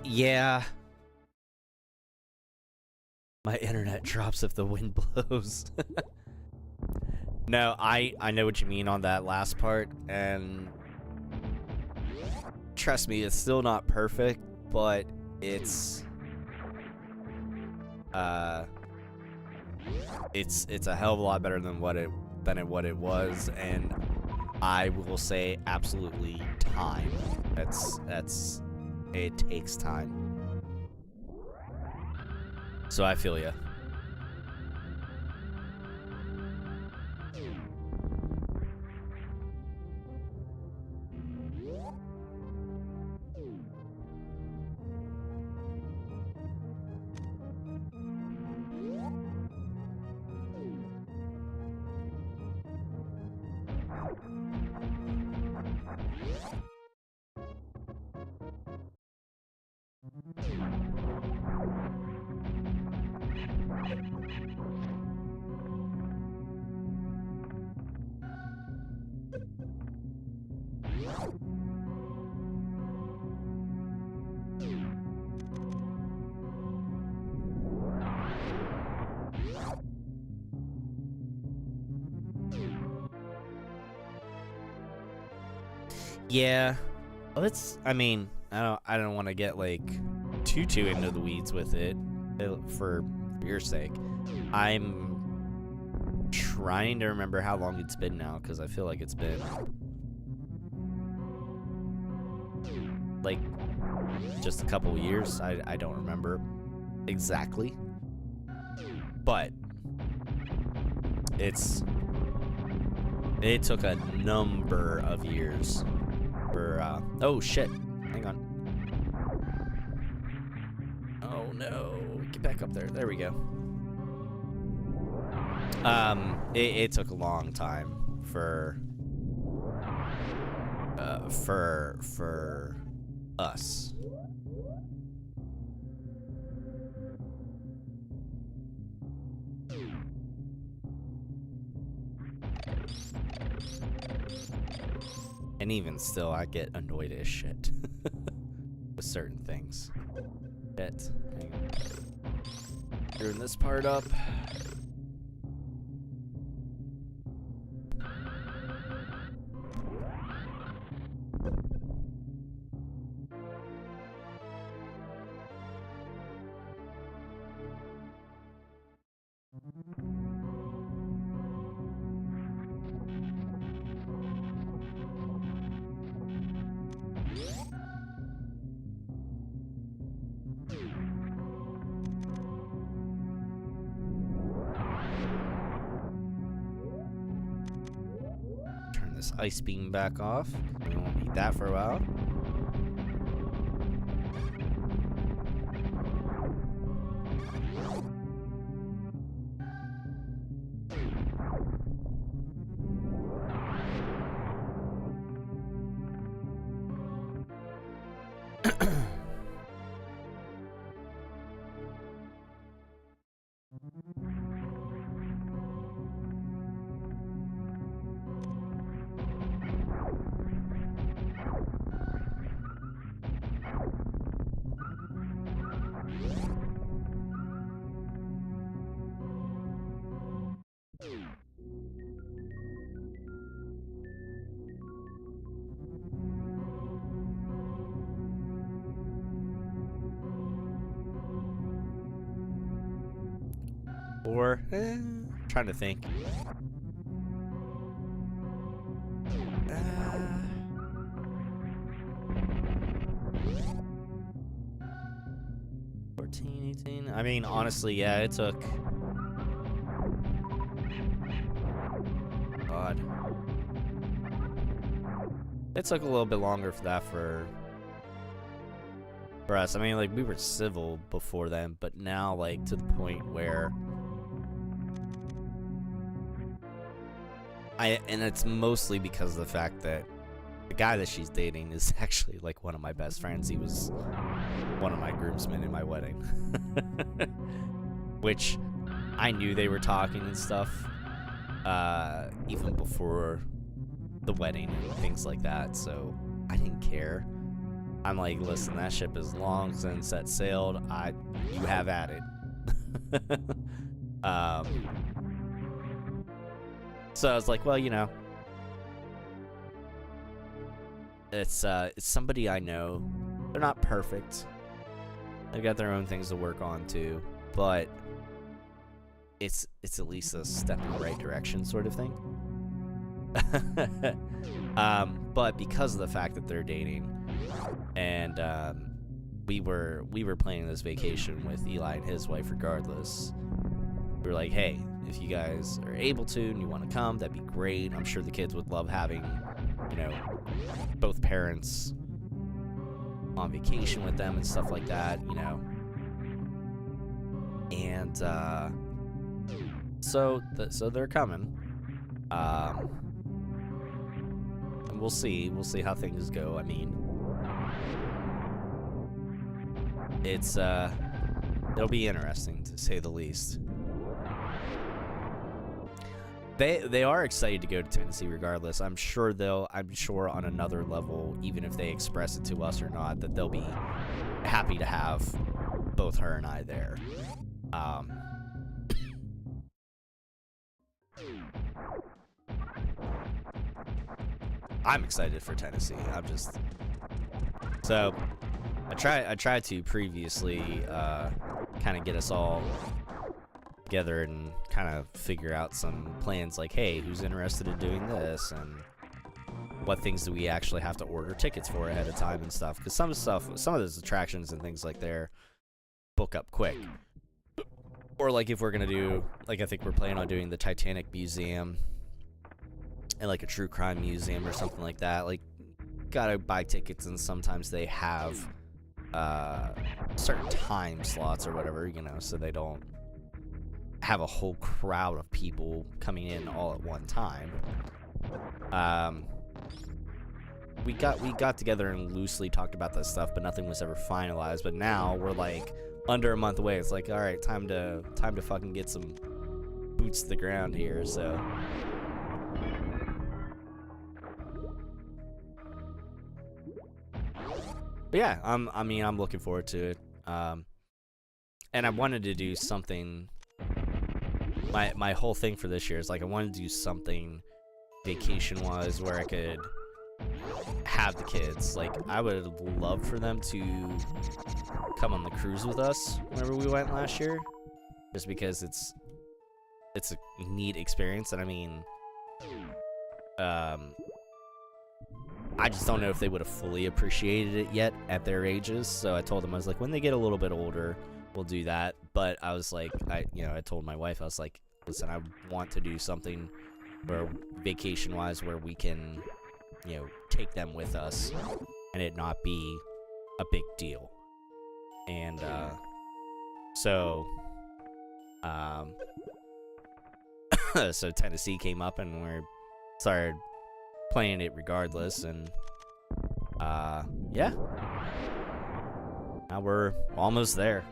Yeah. My internet drops if the wind blows. No, I know what you mean on that last part, and trust me, it's still not perfect, but it's a hell of a lot better than what it was, and I will say absolutely time. It takes time. So I feel ya. Yeah. Well, I mean, I don't want to get like too into the weeds with it for your sake. I'm trying to remember how long it's been now, because I feel like it's been like just a couple years. I don't remember exactly, but it took a number of years for oh shit, hang on. Oh no, get back up there. There we go. It took a long time for us. And even still, I get annoyed as shit with certain things. Shit. Hang on. Screwing this part up. Turn this ice beam back off. We won't need that for a while. Or, trying to think. 14, 18. I mean, honestly, yeah, it took. God. It took a little bit longer for that for us. I mean, like, we were civil before then, but now, like, to the point where. And it's mostly because of the fact that the guy that she's dating is actually like one of my best friends. He was one of my groomsmen in my wedding. Which I knew they were talking and stuff even before the wedding and things like that, so I didn't care. I'm like, listen, that ship is long since set sailed. You have at it. So I was like, well, you know, it's somebody I know. They're not perfect. They've got their own things to work on too, but it's at least a step in the right direction, sort of thing. But because of the fact that they're dating, and we were planning this vacation with Eli and his wife, regardless. We were like, hey, if you guys are able to and you want to come, that'd be great. I'm sure the kids would love having, you know, both parents on vacation with them and stuff like that, you know. And so they're coming. And we'll see how things go. I mean, it'll be interesting to say the least. They are excited to go to Tennessee regardless. I'm sure on another level, even if they express it to us or not, that they'll be happy to have both her and I there. I'm excited for Tennessee. I tried to previously kind of get us all together and kind of figure out some plans, like, hey, who's interested in doing this, and what things do we actually have to order tickets for ahead of time and stuff. Because some of those attractions and things like there book up quick. Or like if we're gonna do, like I think we're planning on doing the Titanic Museum and like a true crime museum or something like that. Like, gotta buy tickets, and sometimes they have certain time slots or whatever, you know, so they don't have a whole crowd of people coming in all at one time. We got together and loosely talked about this stuff, but nothing was ever finalized. But now we're like under a month away. It's like, all right, time to fucking get some boots to the ground here. So. But yeah, I'm looking forward to it. And I wanted to do something. My whole thing for this year is like I wanted to do something vacation-wise where I could have the kids. Like, I would love for them to come on the cruise with us whenever we went last year, just because it's a neat experience. And I mean, I just don't know if they would have fully appreciated it yet at their ages. So I told them, I was like, when they get a little bit older, we'll do that. But I was like, I told my wife, I was like, listen, I want to do something where vacation-wise where we can, you know, take them with us and it not be a big deal. And so Tennessee came up and we started playing it regardless, and yeah, now we're almost there.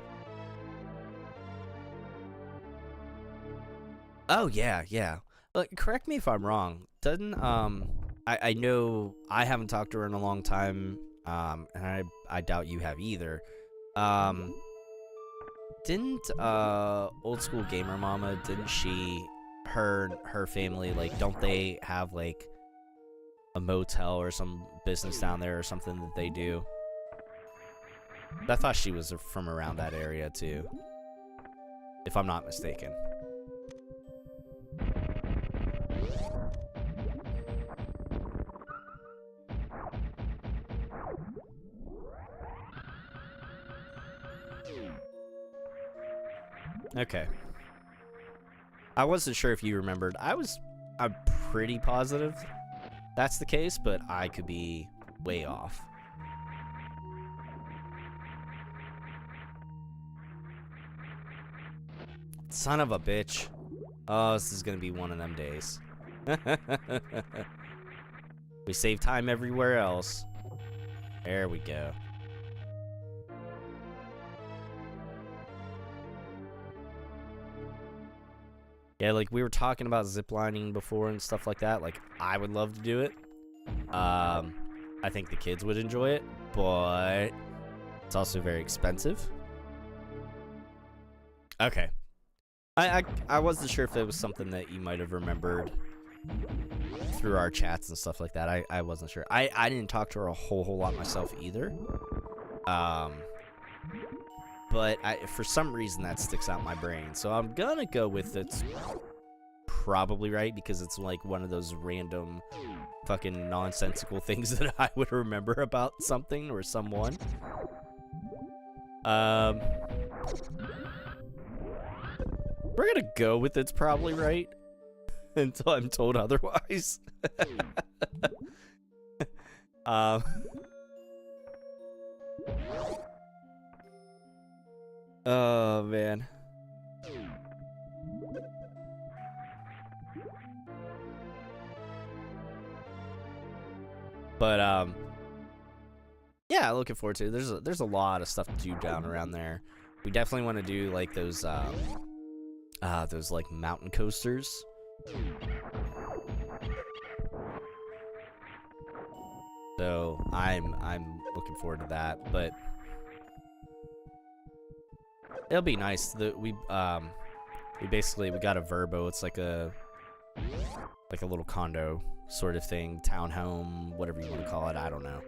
Oh yeah. Look, correct me if I'm wrong. Doesn't I know I haven't talked to her in a long time, and I doubt you have either. Didn't old school gamer mama, didn't she, her family, like, don't they have like a motel or some business down there or something that they do? I thought she was from around that area too, if I'm not mistaken. Okay. I wasn't sure if you remembered. I'm pretty positive that's the case, but I could be way off. Son of a bitch. Oh, this is gonna be one of them days. We save time everywhere else. There we go. Yeah, like we were talking about ziplining before and stuff like that. Like, I would love to do it. I think the kids would enjoy it, but it's also very expensive. Okay. I wasn't sure if it was something that you might have remembered through our chats and stuff like that. I wasn't sure. I didn't talk to her a whole lot myself either. But for some reason that sticks out in my brain. So I'm gonna go with it's probably right, because it's like one of those random fucking nonsensical things that I would remember about something or someone. We're gonna go with it's probably right until I'm told otherwise. Oh man. But yeah, looking forward to it. There's a lot of stuff to do down around there. We definitely want to do like those like mountain coasters. So I'm looking forward to that, but it'll be nice. We got a Verbo. It's like a little condo sort of thing, townhome, whatever you want to call it. I don't know.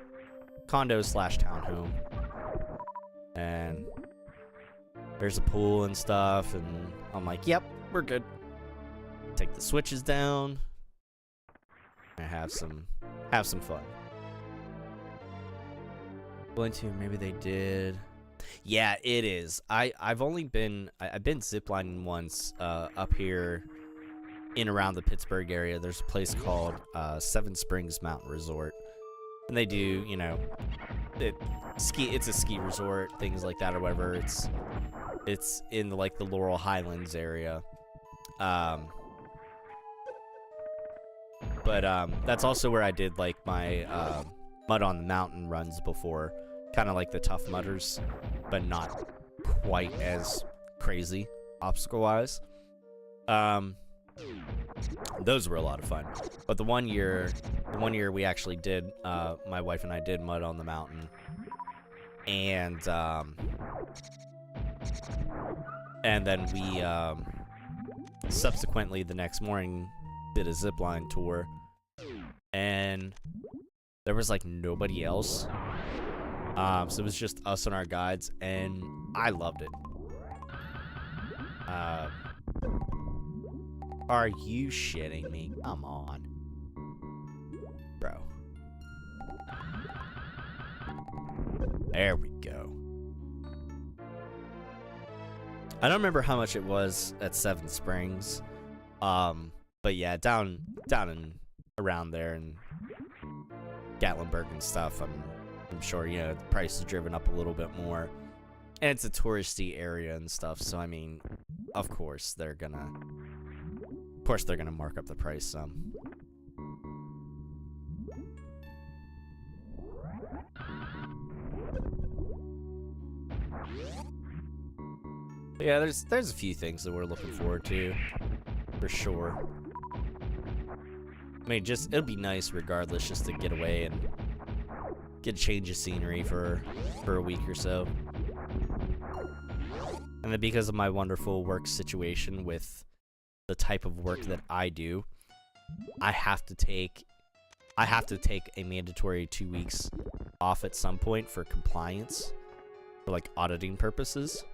Condo / townhome. And there's a pool and stuff, and I'm like, yep, we're good. Take the switches down. I have some have some fun. Going to, maybe they did. Yeah, it is. I've been ziplining once up here in around the Pittsburgh area. There's a place called Seven Springs Mountain Resort, and they do, you know, it's a ski resort, things like that or whatever. It's in like the Laurel Highlands area. But that's also where I did like my mud on the mountain runs before, kind of like the Tough Mudders, but not quite as crazy obstacle wise. Those were a lot of fun. But the one year we actually did, my wife and I did mud on the mountain, and then we subsequently the next morning did a zipline tour, and there was like nobody else. So it was just us and our guides, and I loved it. Are you shitting me? Come on, bro. There we go. I don't remember how much it was at Seven Springs. But yeah, down in around there in Gatlinburg and stuff, I'm sure, you know, the price is driven up a little bit more. And it's a touristy area and stuff, so I mean, of course they're gonna mark up the price some. But yeah, there's a few things that we're looking forward to, for sure. I mean, it'll be nice regardless, just to get away and get a change of scenery for a week or so. And then because of my wonderful work situation with the type of work that I do, I have to take a mandatory 2 weeks off at some point for compliance, for like auditing purposes.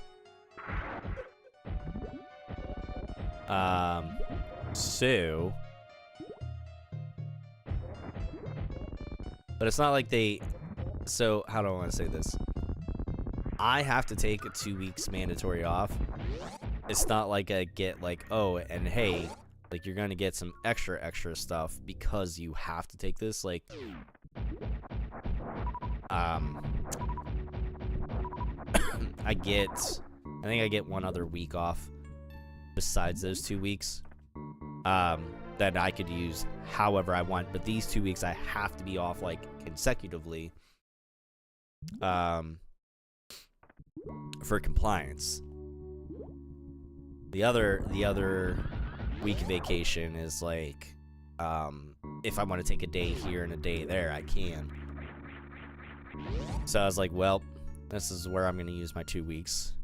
So, but it's not like so how do I want to say this? I have to take a 2 weeks mandatory off. It's not like I get like, oh, and hey, like you're gonna get some extra stuff because you have to take this. Like, I think I get one other week off besides those 2 weeks that I could use however I want, but these 2 weeks I have to be off like consecutively for compliance. The other week vacation is like if I want to take a day here and a day there, I can. So I was like, well, this is where I'm going to use my 2 weeks.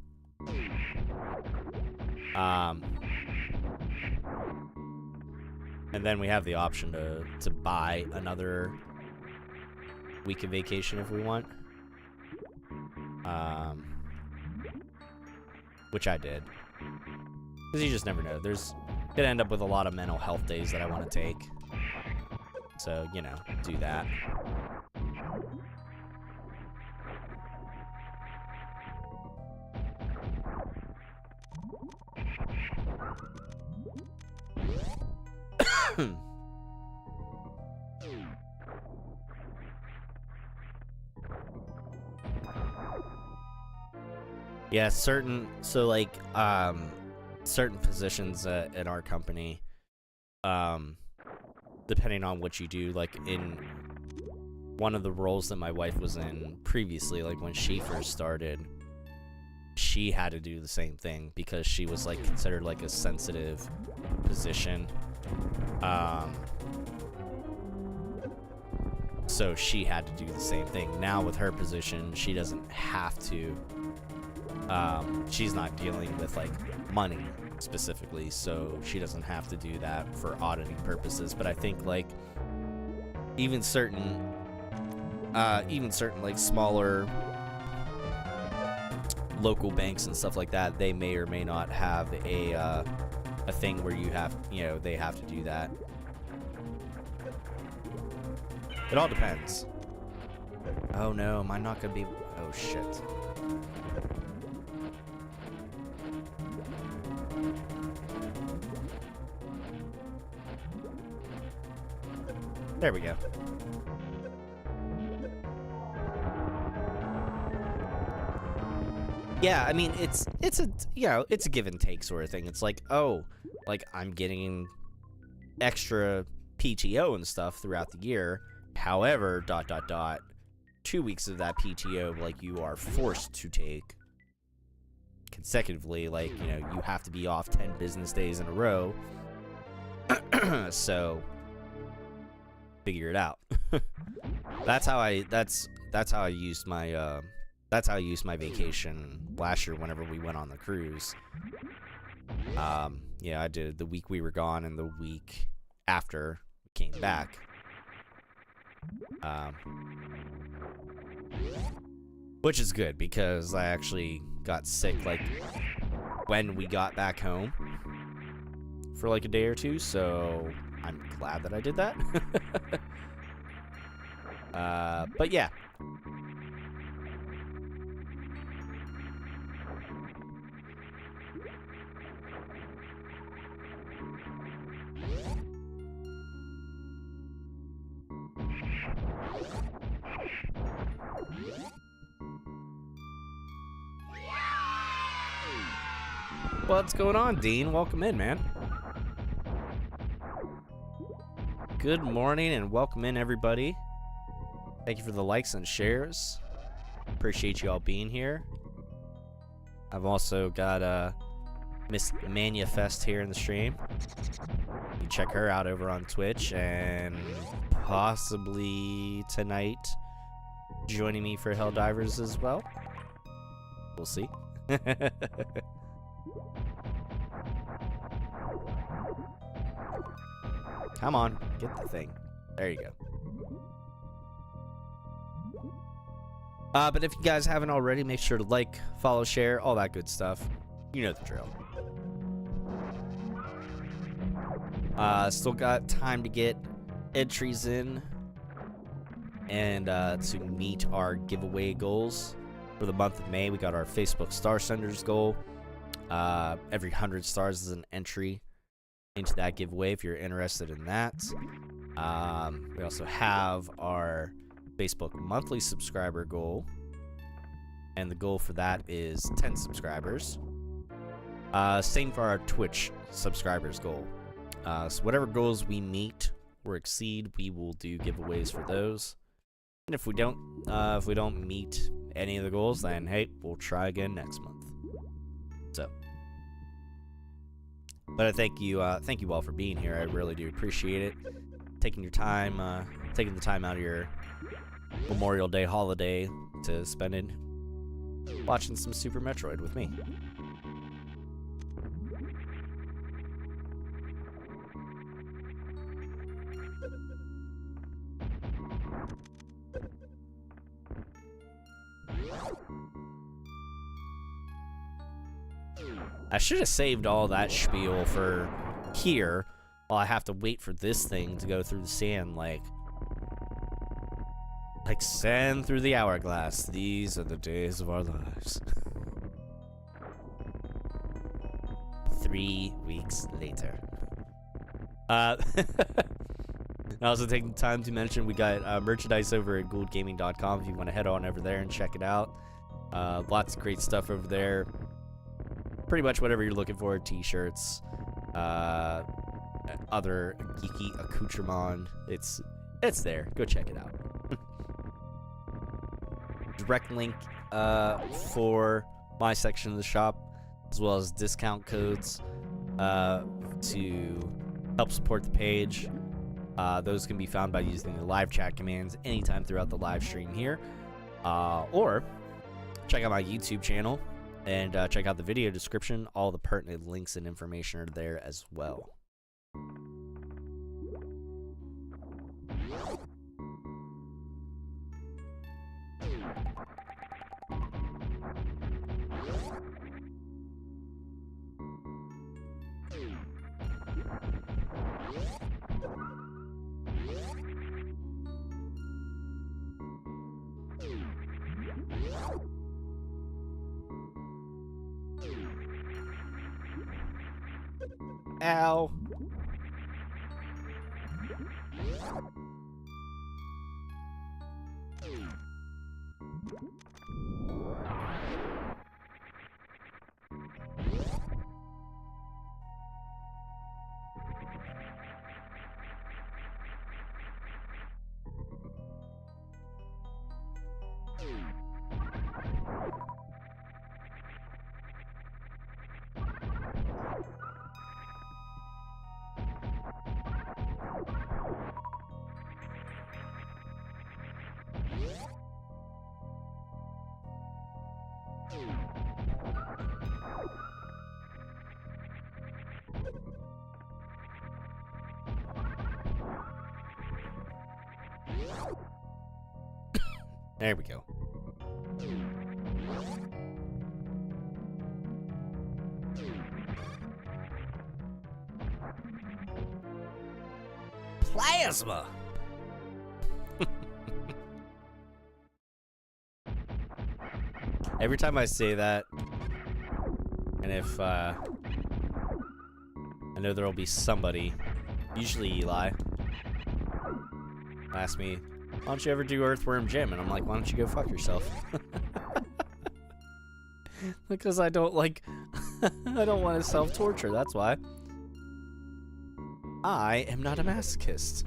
And then we have the option to buy another week of vacation if we want. Which I did. Because you just never know. There's gonna end up with a lot of mental health days that I want to take. So, you know, do that. Yeah, certain positions at our company, depending on what you do, like in one of the roles that my wife was in previously, like when she first started, she had to do the same thing because she was like considered like a sensitive position. So she had to do the same thing. Now with her position, she doesn't have to. She's not dealing with like money specifically, so she doesn't have to do that for auditing purposes. But I think like even certain like smaller local banks and stuff like that, they may or may not have a thing where they have to do that. It all depends. Oh no, am I not gonna be... Oh shit. There we go. Yeah, I mean, it's a, you know, it's a give and take sort of thing. It's like, oh, like I'm getting extra PTO and stuff throughout the year. However, ... 2 weeks of that PTO, like, you are forced to take consecutively. Like, you know, you have to be off 10 business days in a row. So figure it out. That's how I used my vacation last year whenever we went on the cruise. Yeah, I did the week we were gone and the week after we came back. Which is good because I actually got sick like when we got back home for like a day or two, so I'm glad that I did that. But yeah. What's going on, Dean? Welcome in, man. Good morning and welcome in, everybody. Thank you for the likes and shares. Appreciate you all being here. I've also got Miss Manifest here in the stream. You can check her out over on Twitch, and possibly tonight joining me for Helldivers as well. We'll see. Come on, get the thing. There you go. But if you guys haven't already, make sure to like, follow, share, all that good stuff. You know the drill. Still got time to get entries in and to meet our giveaway goals for the month of May. We got our Facebook Star Senders goal. Every 100 stars is an entry into that giveaway if you're interested in that. We also have our Facebook monthly subscriber goal, and the goal for that is 10 subscribers. Same for our Twitch subscribers goal. So whatever goals we meet or exceed, we will do giveaways for those. And if we don't meet any of the goals, then hey, we'll try again next month. So, but I thank you all for being here. I really do appreciate it. Taking your time, taking the time out of your Memorial Day holiday to spend it watching some Super Metroid with me. I should have saved all that spiel for here while I have to wait for this thing to go through the sand like sand through the hourglass. These are the days of our lives. 3 weeks later. Also taking the time to mention we got merchandise over at gouldgaming.com if you want to head on over there and check it out. Lots of great stuff over there. Pretty much whatever you're looking for, t-shirts, other geeky accoutrement. It's there. Go check it out. Direct link for my section of the shop, as well as discount codes to help support the page. Those can be found by using the live chat commands anytime throughout the live stream here, or check out my YouTube channel and check out the video description. All the pertinent links and information are there as well. Ow. There we go. Plasma. Every time I say that, and if I know there'll be somebody, usually Eli, ask me, why don't you ever do Earthworm Jim? And I'm like, why don't you go fuck yourself? Because I don't like, I don't want to self-torture, that's why. I am not a masochist.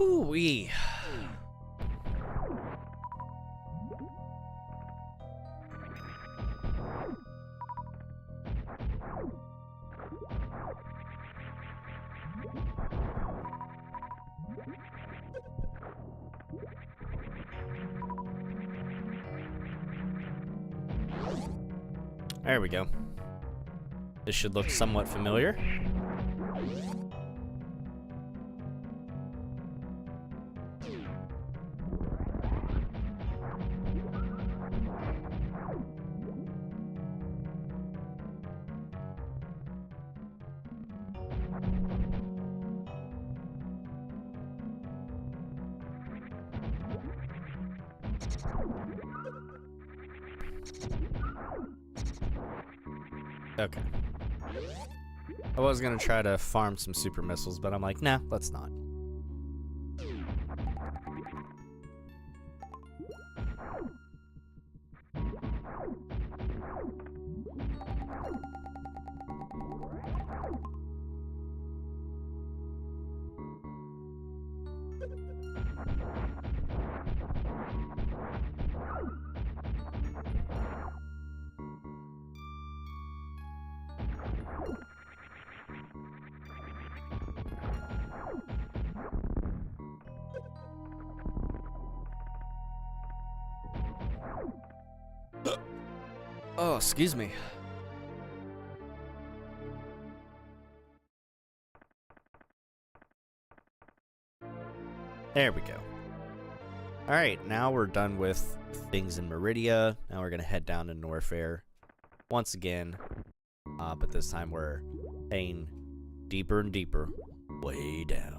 Ooh-wee. There we go. This should look somewhat familiar. Okay. I was gonna try to farm some super missiles, but I'm like, nah, let's not. Oh, excuse me. There we go. Alright, now we're done with things in Meridia. Now we're going to head down to Norfair once again. But this time we're heading deeper and deeper, way down.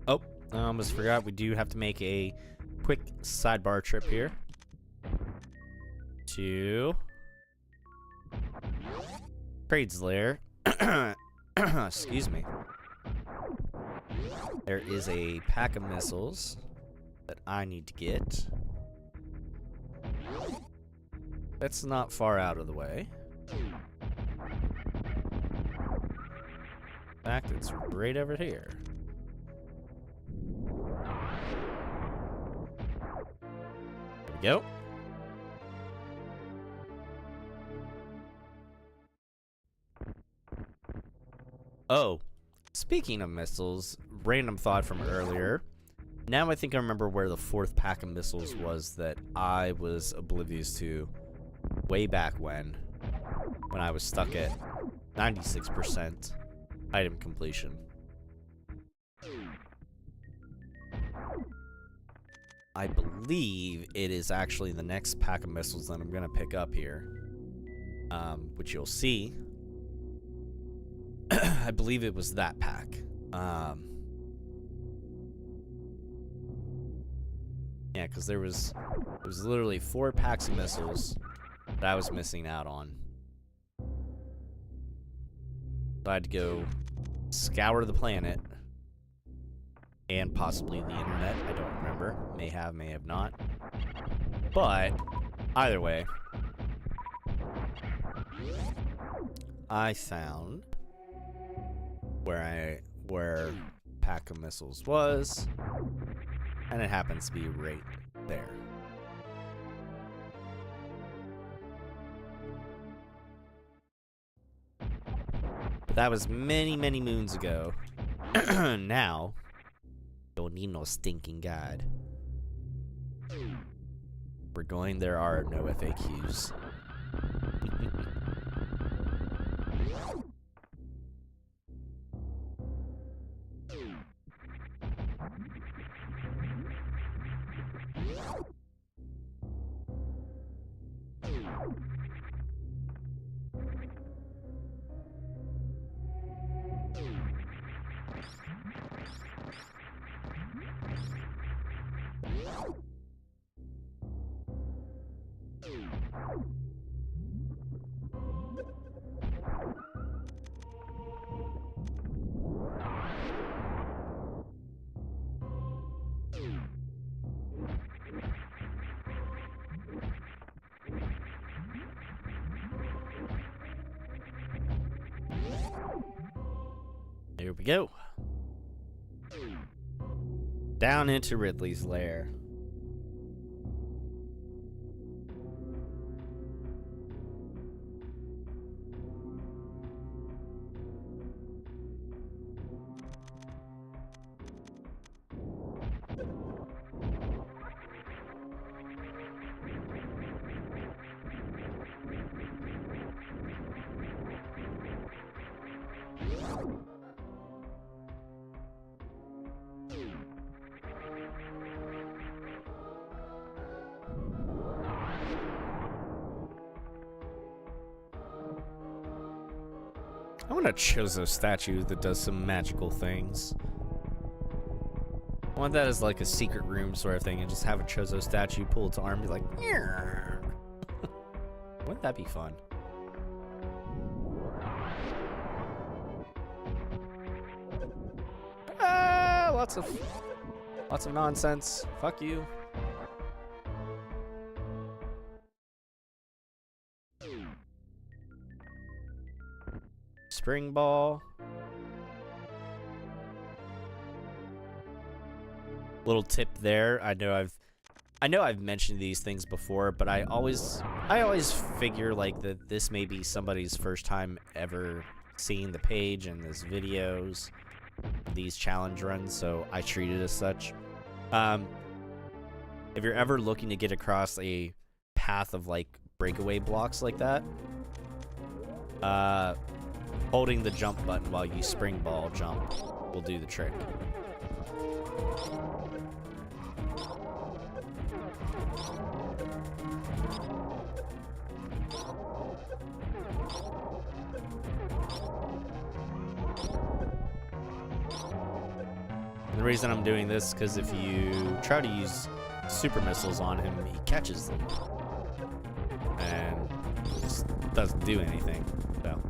Oh, I almost forgot we do have to make a quick sidebar trip here to Trade's lair. Excuse me. There is a pack of missiles that I need to get. That's not far out of the way. In fact, it's right over here. There we go. Oh, speaking of missiles, random thought from earlier. Now I think I remember where the fourth pack of missiles was that I was oblivious to way back when I was stuck at 96% item completion. I believe it is actually the next pack of missiles that I'm going to pick up here, which you'll see. I believe it was that pack. Yeah, because it was literally 4 packs of missiles that I was missing out on. So I had to go scour the planet and possibly the internet. I don't remember. May have, may have not. But either way, I found where pack of missiles was, and it happens to be right there. But that was many, many moons ago. Now, don't need no stinking guide. We're going, there are no FAQs. Here we go. Down into Ridley's lair. I want a Chozo statue that does some magical things. I want that as like a secret room sort of thing, and just have a Chozo statue pull its arm and be like, wouldn't that be fun? Ah, lots of nonsense. Fuck you. Spring ball. Little tip there. I know I've mentioned these things before, but I always figure like that this may be somebody's first time ever seeing the page and this videos, these challenge runs, so I treat it as such. If you're ever looking to get across a path of like breakaway blocks like that, holding the jump button while you spring ball jump will do the trick. The reason I'm doing this is because if you try to use super missiles on him, he catches them and just doesn't do anything. So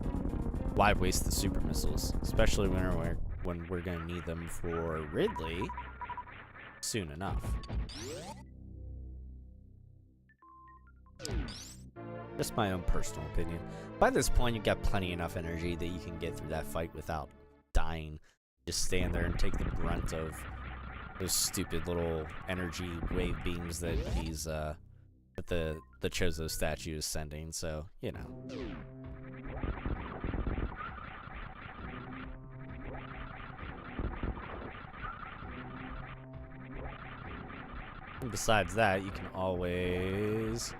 why waste the super missiles, especially when we're gonna need them for Ridley soon enough. Just my own personal opinion. By this point, you've got plenty enough energy that you can get through that fight without dying. Just stand there and take the brunt of those stupid little energy wave beams that he's that the Chozo statue is sending. So, you know. And besides that, you can always...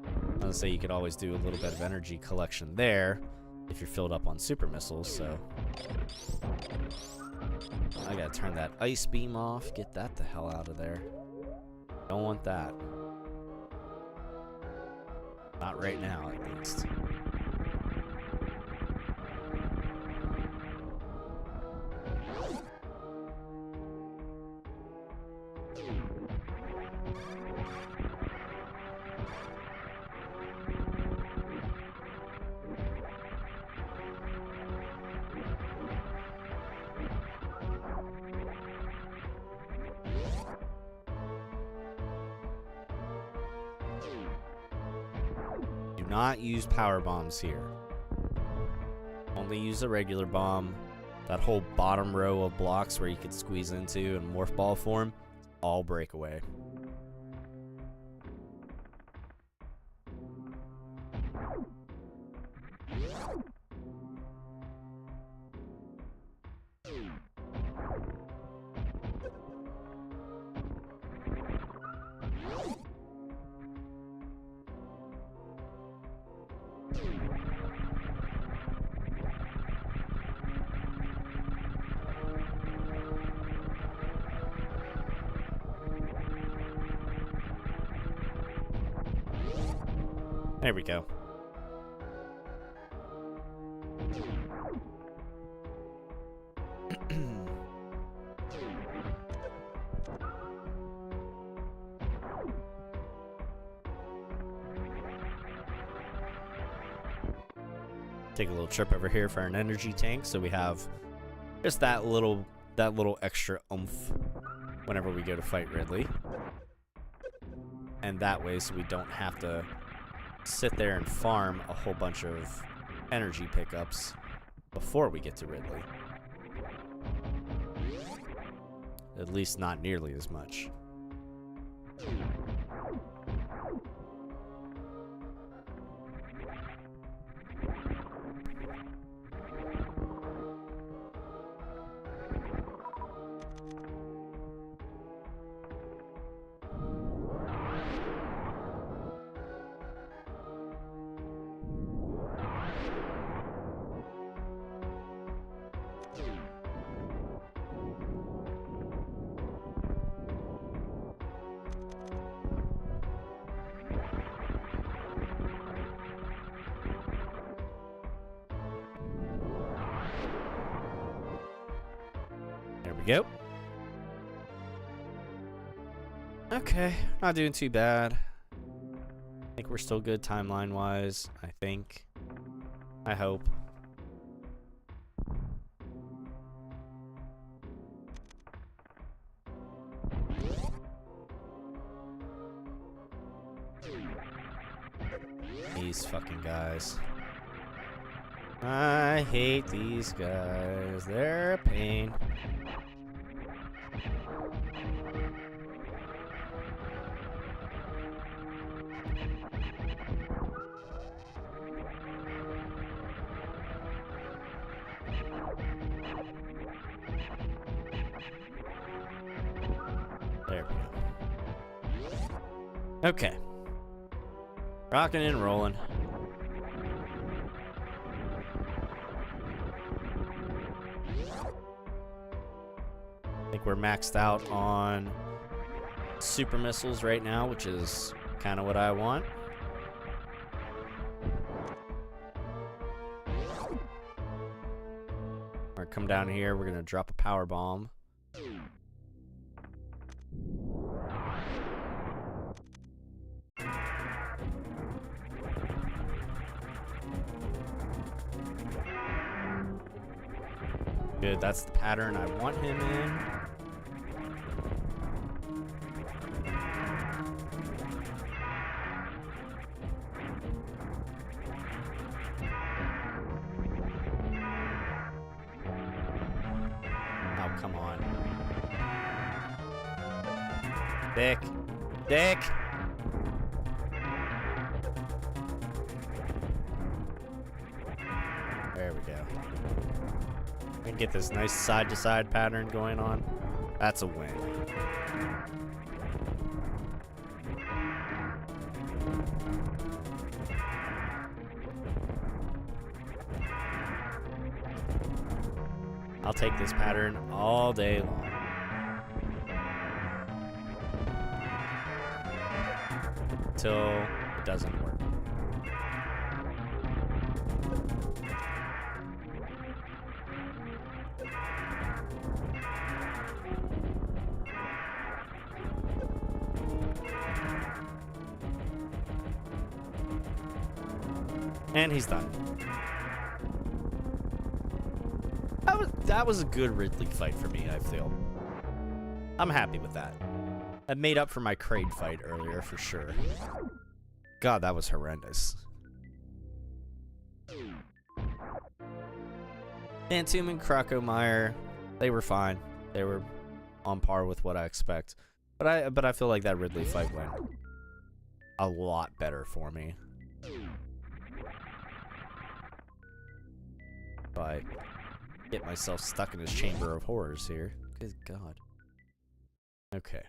I was gonna say you could always do a little bit of energy collection there if you're filled up on super missiles, so... I gotta turn that ice beam off, get that the hell out of there. Don't want that. Not right now, at least. Not use power bombs here. Only use a regular bomb. That whole bottom row of blocks where you could squeeze into in morph ball form, all breakaway. There we go. Take a little trip over here for an energy tank, so we have just that little extra oomph whenever we go to fight Ridley. And that way, so we don't have to sit there and farm a whole bunch of energy pickups before we get to Ridley. At least not nearly as much. There we go. Okay, not doing too bad. I think we're still good timeline-wise, I think. I hope. These fucking guys. I hate these guys. They're a pain. There we go. Okay. Rocking and rolling. I think we're maxed out on super missiles right now, which is kind of what I want. Or come down here, we're gonna drop a power bomb. Good, that's the pattern I want him in. Oh, come on. Dick. Dick! There we go. And get this nice side-to-side pattern going on. That's a win. I'll take this pattern all day long. Until it doesn't work. And he's done. That was a good Ridley fight for me, I feel. I'm happy with that. That made up for my Kraid fight earlier, for sure. God, that was horrendous. Phantom and Krakomeyer, they were fine. They were on par with what I expect. But I feel like that Ridley fight went a lot better for me. But get myself stuck in his chamber of horrors here. Good God. Okay.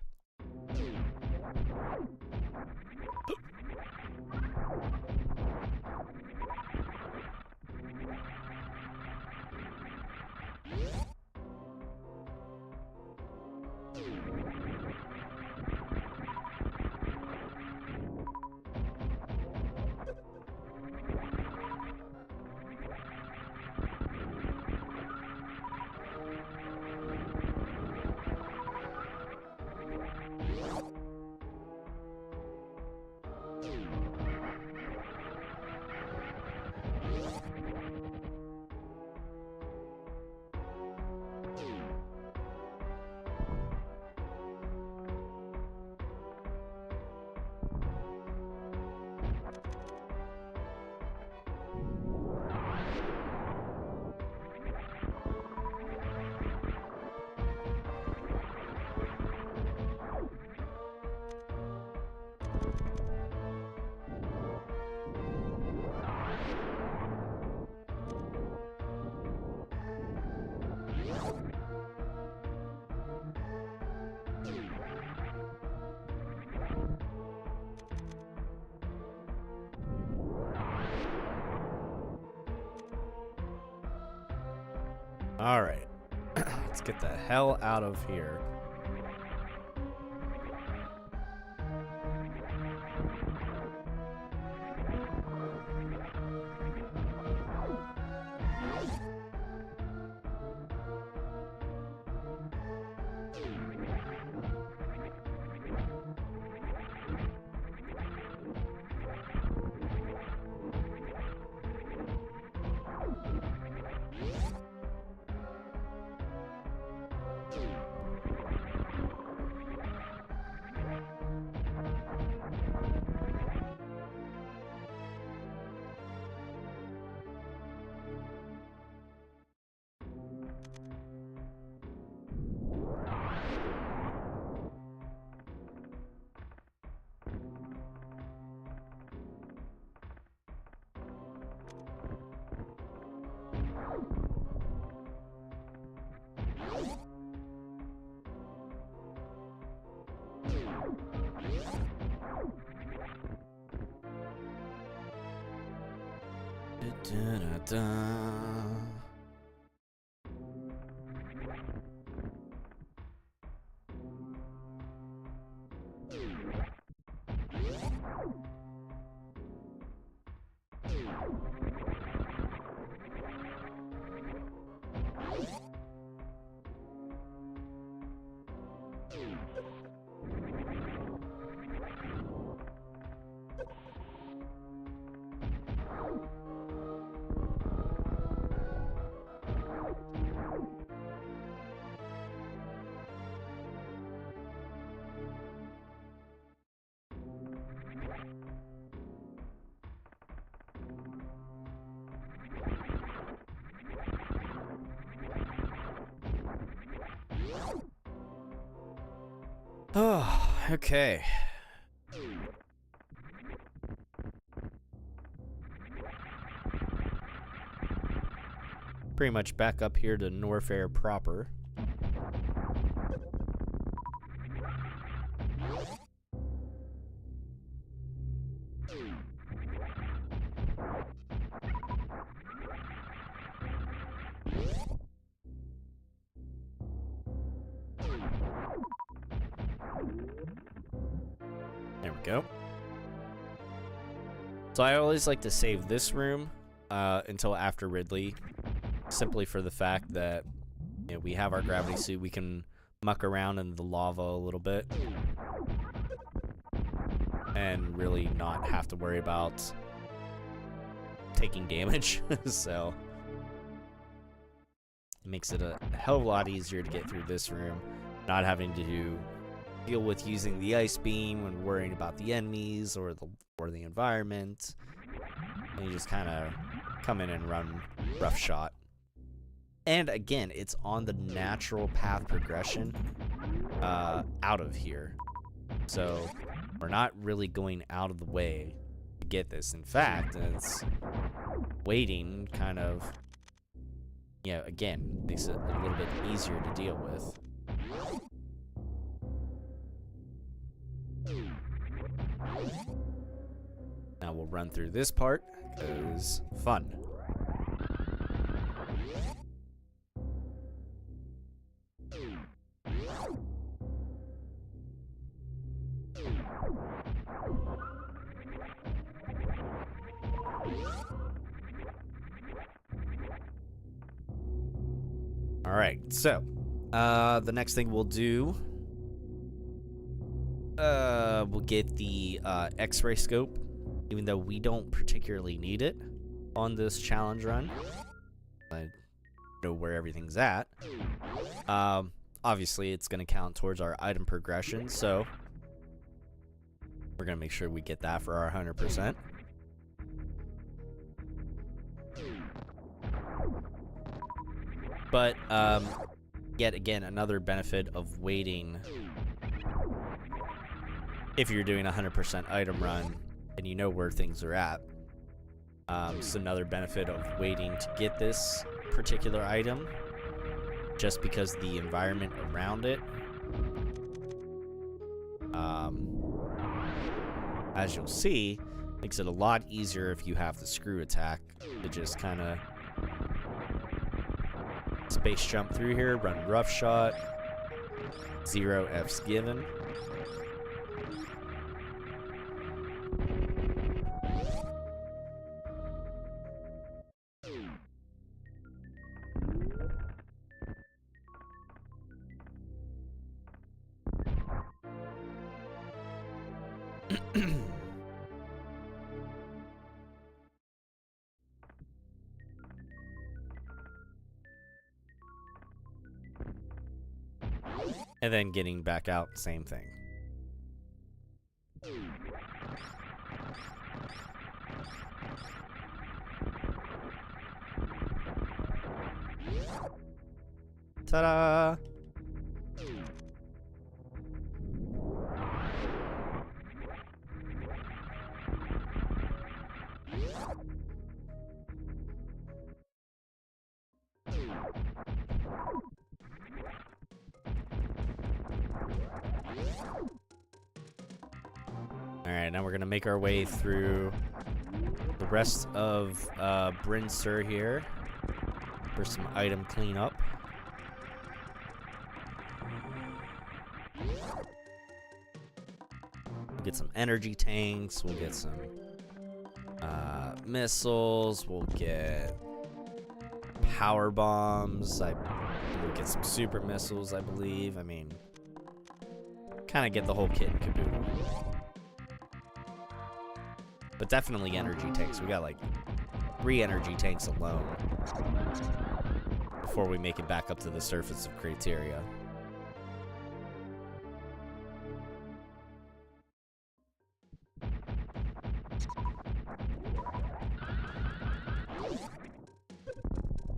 Alright. Let's get the hell out of here. Oh, okay. Pretty much back up here to Norfair proper. There we go. So I always like to save this room until after Ridley, simply for the fact that, you know, we have our gravity suit, we can muck around in the lava a little bit and really not have to worry about taking damage. So it makes it a hell of a lot easier to get through this room, not having to deal with using the ice beam when worrying about the enemies or the environment. And you just kind of come in and run rough shot. And again, it's on the natural path progression out of here. So we're not really going out of the way to get this. In fact, it's waiting kind of, you know, again, makes it a little bit easier to deal with. Now we'll run through this part because fun. All right, so the next thing we'll do, we'll get the X-ray scope, even though we don't particularly need it on this challenge run. I know where everything's at. Obviously, it's going to count towards our item progression, so we're going to make sure we get that for our 100%. But yet again, another benefit of waiting, if you're doing a 100% item run and you know where things are at, it's another benefit of waiting to get this particular item, just because the environment around it, as you'll see, makes it a lot easier if you have the screw attack to just kind of space jump through here, run rough shot, 0 F's given. And then getting back out, same thing. Ta-da! Alright, now we're gonna make our way through the rest of Brinster here for some item cleanup. We'll get some energy tanks, we'll get some missiles, we'll get power bombs, we'll get some super missiles, I believe. I mean, kind of get the whole kit and caboodle. But definitely energy tanks. We got like 3 energy tanks alone before we make it back up to the surface of Crateria.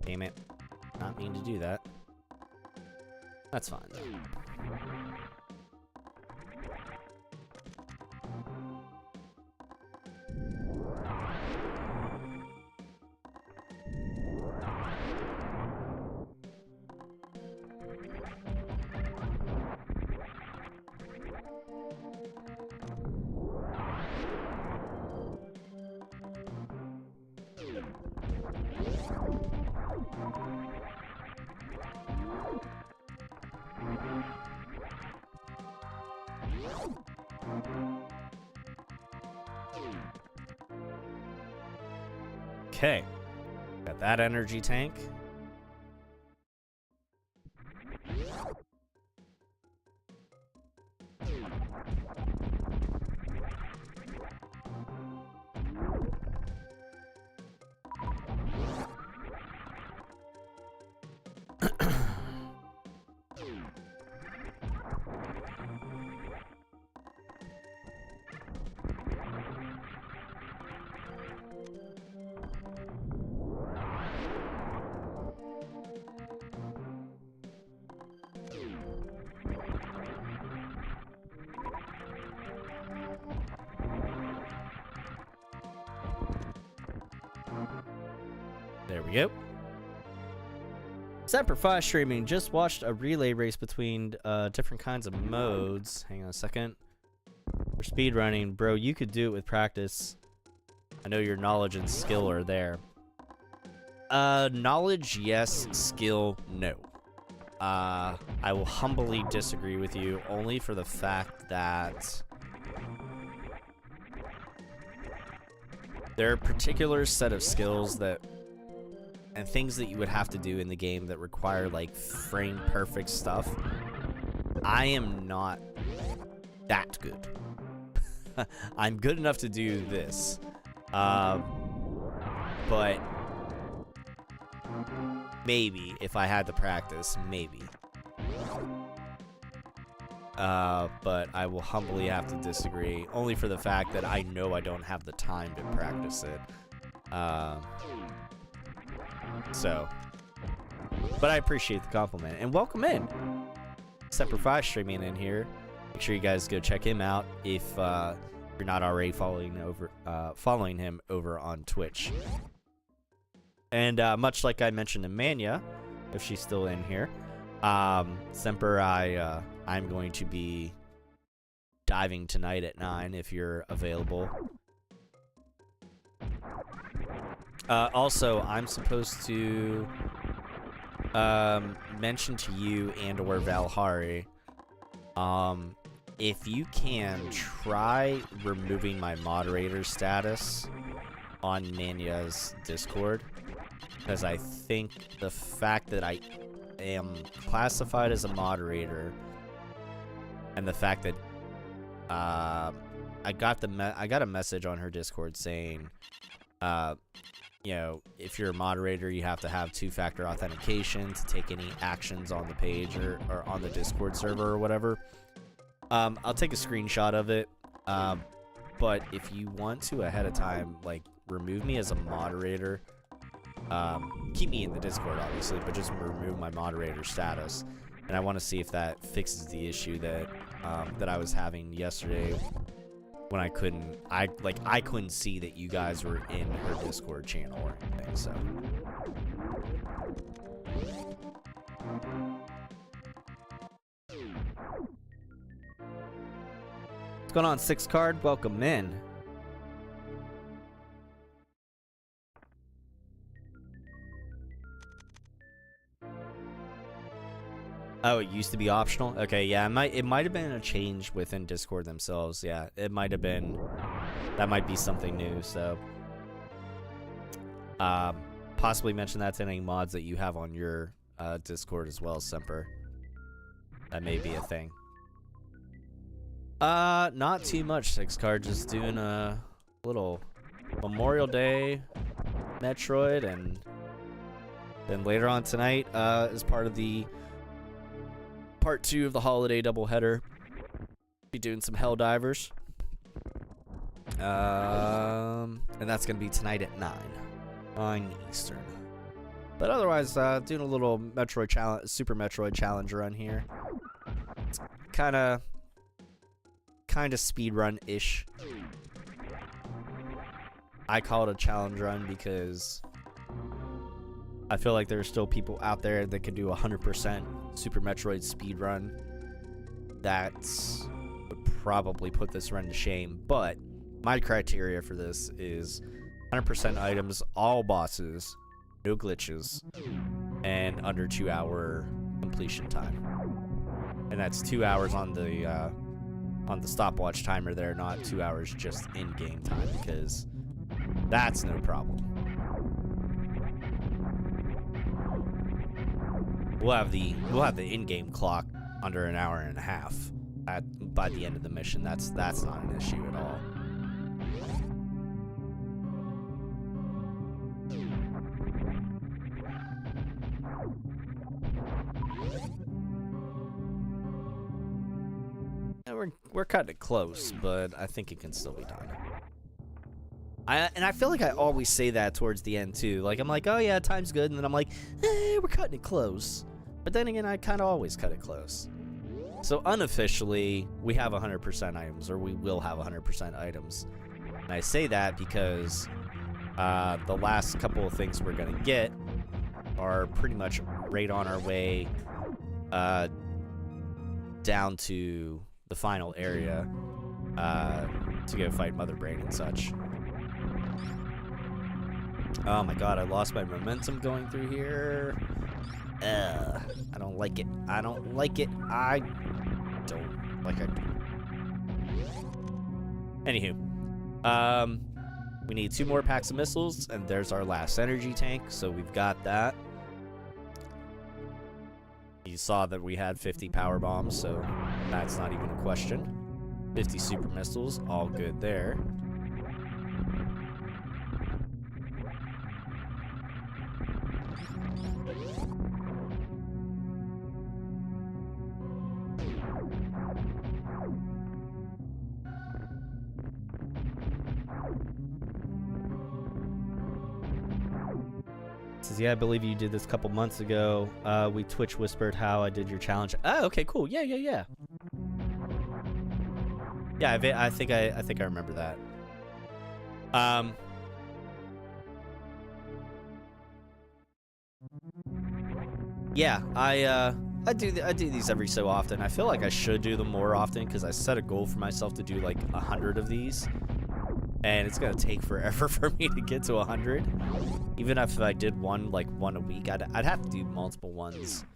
Damn it. Not mean to do that. That's fine though. Okay. Got that energy tank. There we go. Semper Fi streaming. Just watched a relay race between different kinds of modes. Hang on a second. For speedrunning, bro, you could do it with practice. I know your knowledge and skill are there. Knowledge, yes. Skill, no. I will humbly disagree with you, only for the fact that there are a particular set of skills that and things that you would have to do in the game that require like frame perfect stuff. I am not that good. I'm good enough to do this, but maybe if I had to practice, maybe. But I will humbly have to disagree, only for the fact that I know I don't have the time to practice it. So, but I appreciate the compliment, and welcome in. Semper Fi streaming in here. Make sure you guys go check him out if you're not already following him over on Twitch. And much like I mentioned to Mania, if she's still in here, Semper, I'm going to be diving tonight at 9 if you're available. Also, I'm supposed to mention to you and or Valhari, if you can, try removing my moderator status on Mania's Discord, because I think the fact that I am classified as a moderator and the fact that I got a message on her Discord saying you know, if you're a moderator, you have to have two-factor authentication to take any actions on the page or on the Discord server or whatever. I'll take a screenshot of it. But if you want to ahead of time, like, remove me as a moderator, keep me in the Discord, obviously, but just remove my moderator status. And I want to see if that fixes the issue that that I was having yesterday when I couldn't see that you guys were in her Discord channel or anything. So what's going on, 6 card? Welcome in. Oh, it used to be optional? Okay, yeah, it might have been a change within Discord themselves. Yeah, it might have been. That might be something new, so possibly mention that to any mods that you have on your Discord as well, Semper. That may be a thing. Not too much, 6 card, just doing a little Memorial Day Metroid, and then later on tonight, as part of the Part 2 of the holiday doubleheader, be doing some Helldivers. And that's going to be tonight at 9 Eastern. But otherwise, doing a little Metroid challenge, Super Metroid challenge run here. It's kind of speedrun-ish. I call it a challenge run because I feel like there are still people out there that can do 100% Super Metroid speedrun. That would probably put this run to shame, but my criteria for this is 100% items, all bosses, no glitches, and under 2-hour completion time. And that's 2 hours on the stopwatch timer there, not 2 hours just in-game time, because that's no problem. We'll have the in-game clock under an hour and a half by the end of the mission. That's not an issue at all. We're cutting it close, but I think it can still be done. I feel like I always say that towards the end too. Like I'm like, oh yeah, time's good, and then I'm like, we're cutting it close. But then again, I kind of always cut it close. So unofficially, we have 100% items, or we will have 100% items. And I say that because the last couple of things we're gonna get are pretty much right on our way down to the final area to go fight Mother Brain and such. Oh my god, I lost my momentum going through here. I don't like it. I don't like it. I don't like it. Anywho, we need 2 more packs of missiles, and there's our last energy tank, so we've got that. You saw that we had 50 power bombs, so that's not even a question. 50 super missiles, all good there. Says, yeah, I believe you did this a couple months ago. We Twitch whispered how I did your challenge. Oh, okay, cool. Yeah. Yeah, I think I remember that. Yeah, I do these every so often. I feel like I should do them more often because I set a goal for myself to do like 100 of these. And it's gonna take forever for me to get to 100. Even if I did one a week, I'd have to do multiple ones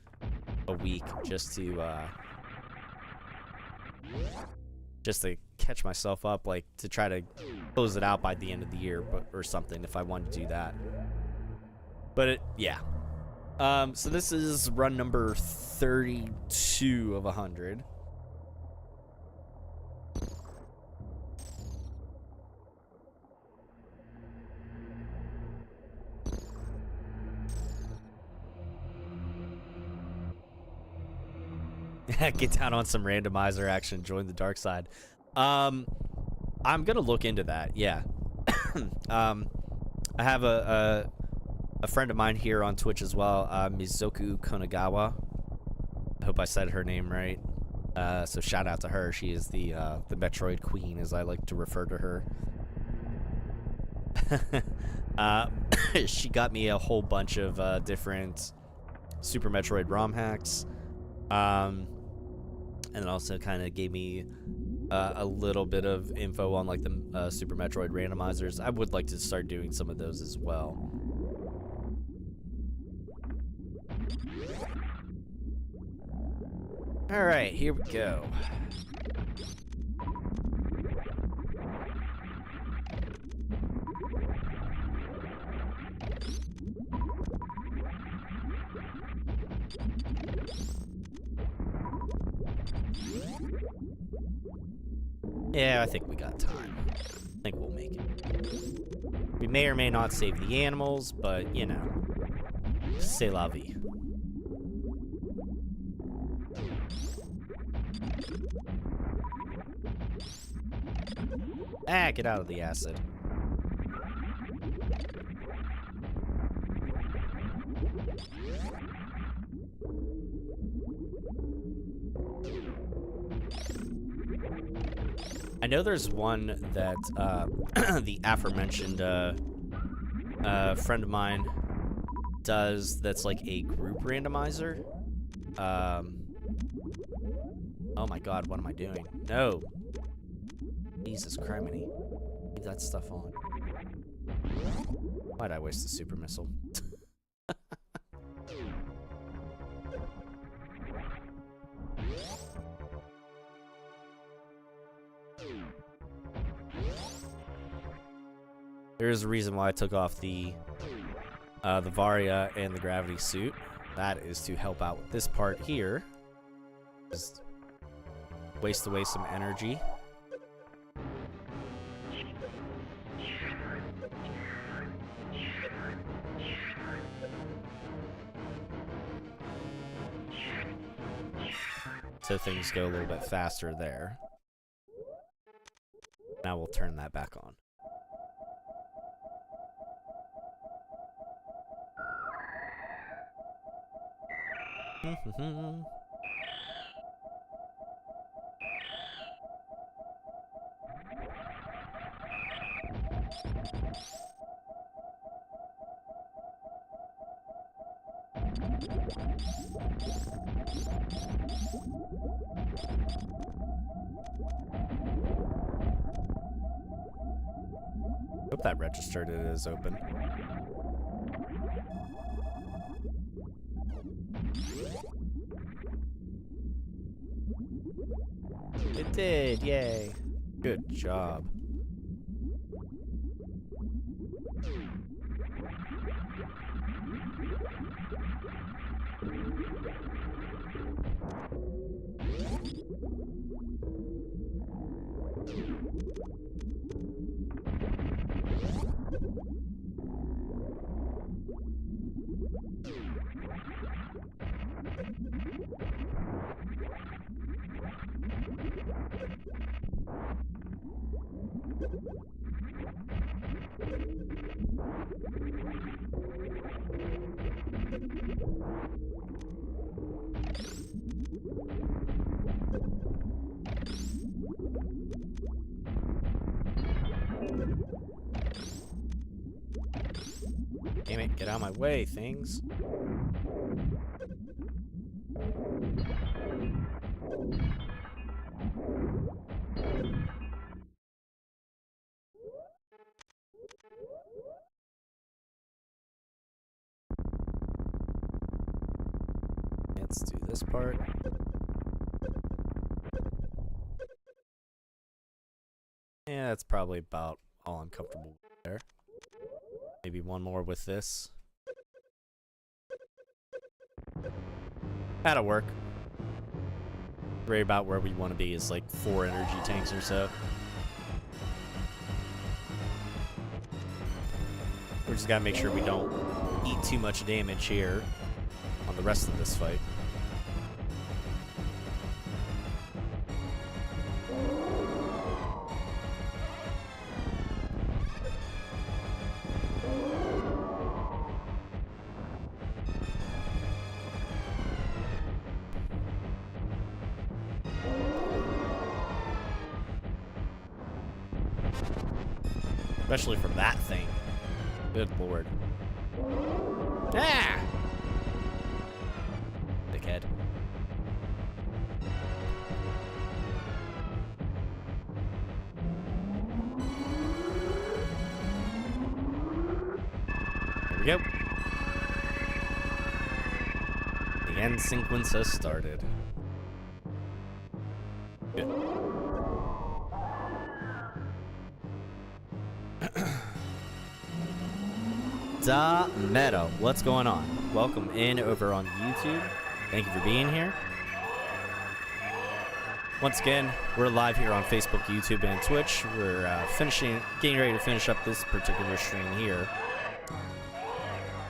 a week just to catch myself up, like to try to close it out by the end of the year, or something if I wanted to do that. But yeah. So this is run number 32 of 100. Get down on some randomizer action, join the dark side. I'm gonna look into that, yeah. I have a friend of mine here on Twitch as well, Mizoku Konagawa. I hope I said her name right. So shout out to her. She is the Metroid queen, as I like to refer to her. She got me a whole bunch of different Super Metroid ROM hacks. And then also kind of gave me a little bit of info on like the Super Metroid randomizers. I would like to start doing some of those as well. All right, here we go. Yeah, I think we got time. I think we'll make it. We may or may not save the animals, but, you know, c'est la vie. Ah, get out of the acid. I know there's one that the aforementioned friend of mine does that's like a group randomizer. Oh my god, what am I doing? No. Jesus criminy. Leave that stuff on. Why'd I waste the super missile? There's a reason why I took off the Varia and the gravity suit. That is to help out with this part here. Just waste away some energy. So things go a little bit faster there. Now we'll turn that back on. Hope that registered it is open. It did, yay. Good job. Damn it, get out of my way, things. Let's do this part. Yeah, that's probably about all I'm comfortable with there. Maybe one more with this. That'll work. Right about where we want to be is like 4 energy tanks or so. We just gotta make sure we don't eat too much damage here on the rest of this fight. Especially from that thing. Good lord. Ah! Dickhead. There we go. The end sequence has started. Good. Meadow, what's going on? Welcome in over on YouTube. Thank you for being here. Once again, we're live here on Facebook, YouTube, and Twitch. We're getting ready to finish up this particular stream here.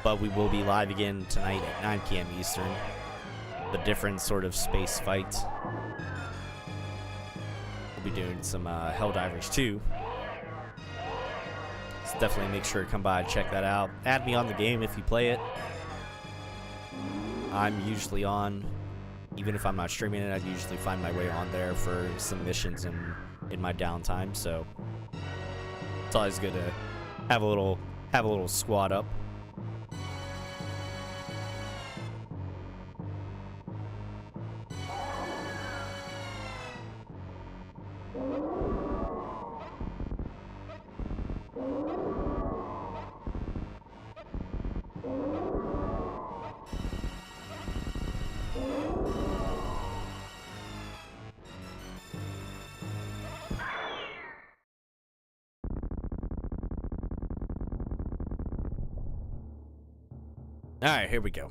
But we will be live again tonight at 9 p.m. Eastern. A different sort of space fight. We'll be doing some Helldivers too. So definitely make sure to come by and check that out. Add me on the game if you play it. I'm usually on, even if I'm not streaming it, I usually find my way on there for some missions in my downtime. So it's always good to have a little squad up. Alright, here we go.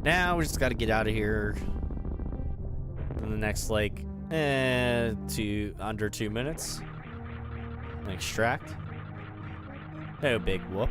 Now we just got to get out of here in the next, like, under 2 minutes. Extract. No big whoop.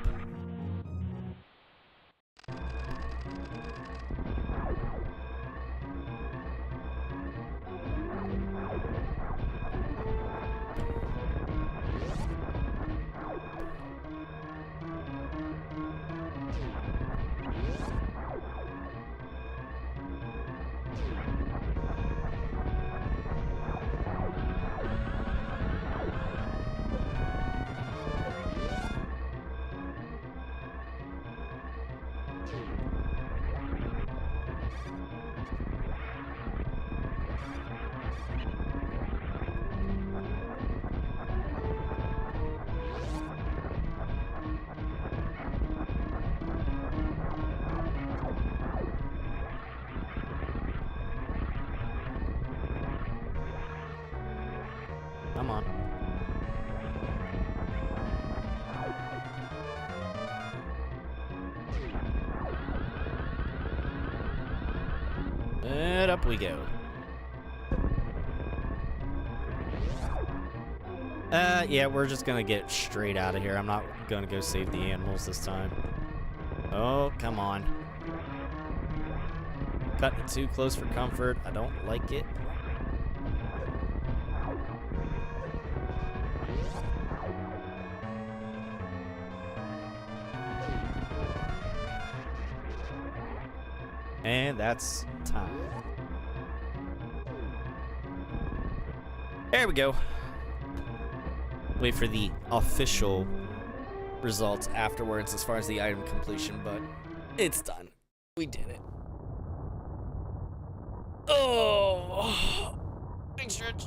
Come on. And up we go. Yeah, we're just gonna get straight out of here. I'm not gonna go save the animals this time. Oh, come on. Cutting it too close for comfort. I don't like it. And that's time. There we go. Wait for the official results afterwards as far as the item completion, but it's done. We did it. Oh, big stretch.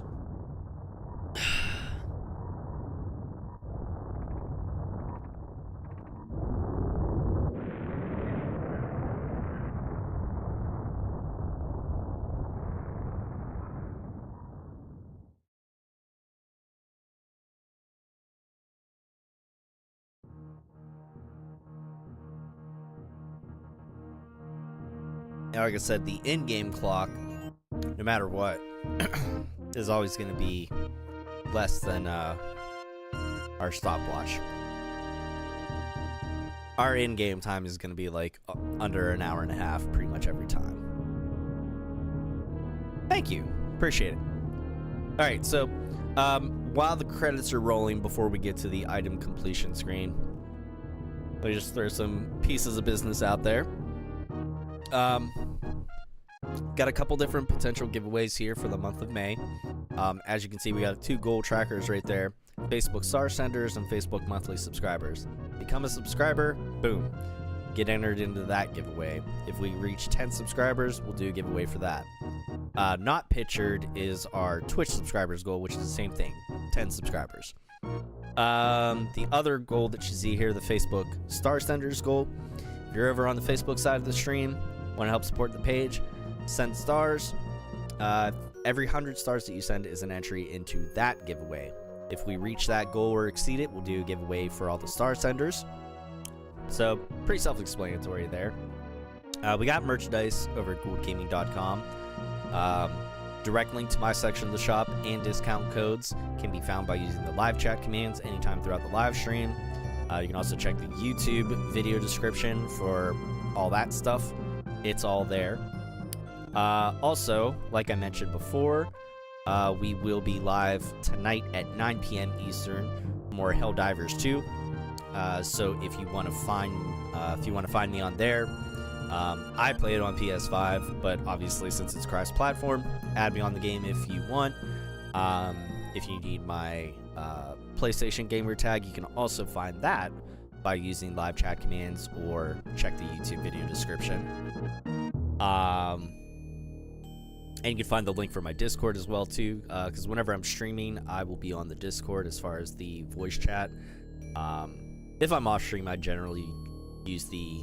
Now, like I said, the in-game clock, no matter what, is always going to be less than our stopwatch. Our in-game time is going to be like under an hour and a half pretty much every time. Thank you. Appreciate it. All right, so while the credits are rolling before we get to the item completion screen, let me just throw some pieces of business out there. Got a couple different potential giveaways here for the month of May. As you can see, we got 2 goal trackers right there. Facebook Star Senders and Facebook Monthly Subscribers. Become a subscriber, boom. Get entered into that giveaway. If we reach 10 subscribers, we'll do a giveaway for that. Not pictured is our Twitch subscribers goal, which is the same thing, 10 subscribers. The other goal that you see here, the Facebook Star Senders goal. If you're over on the Facebook side of the stream, want to help support the page, send stars. Every 100 stars that you send is an entry into that giveaway. If we reach that goal or exceed it, we'll do a giveaway for all the star senders. So, pretty self-explanatory there. We got merchandise over at gouldgaming.com. Direct link to my section of the shop and discount codes can be found by using the live chat commands anytime throughout the live stream. You can also check the YouTube video description for all that stuff. It's all there. Also, like I mentioned before, we will be live tonight at 9 p.m. Eastern for more Helldivers 2. So if you want to find me on there, I play it on PS5, but obviously since it's cross-platform, add me on the game if you want. If you need my PlayStation gamer tag, you can also find that by using live chat commands or check the YouTube video description. And you can find the link for my Discord as well too, because whenever I'm streaming, I will be on the Discord as far as the voice chat. If I'm off stream, I generally use the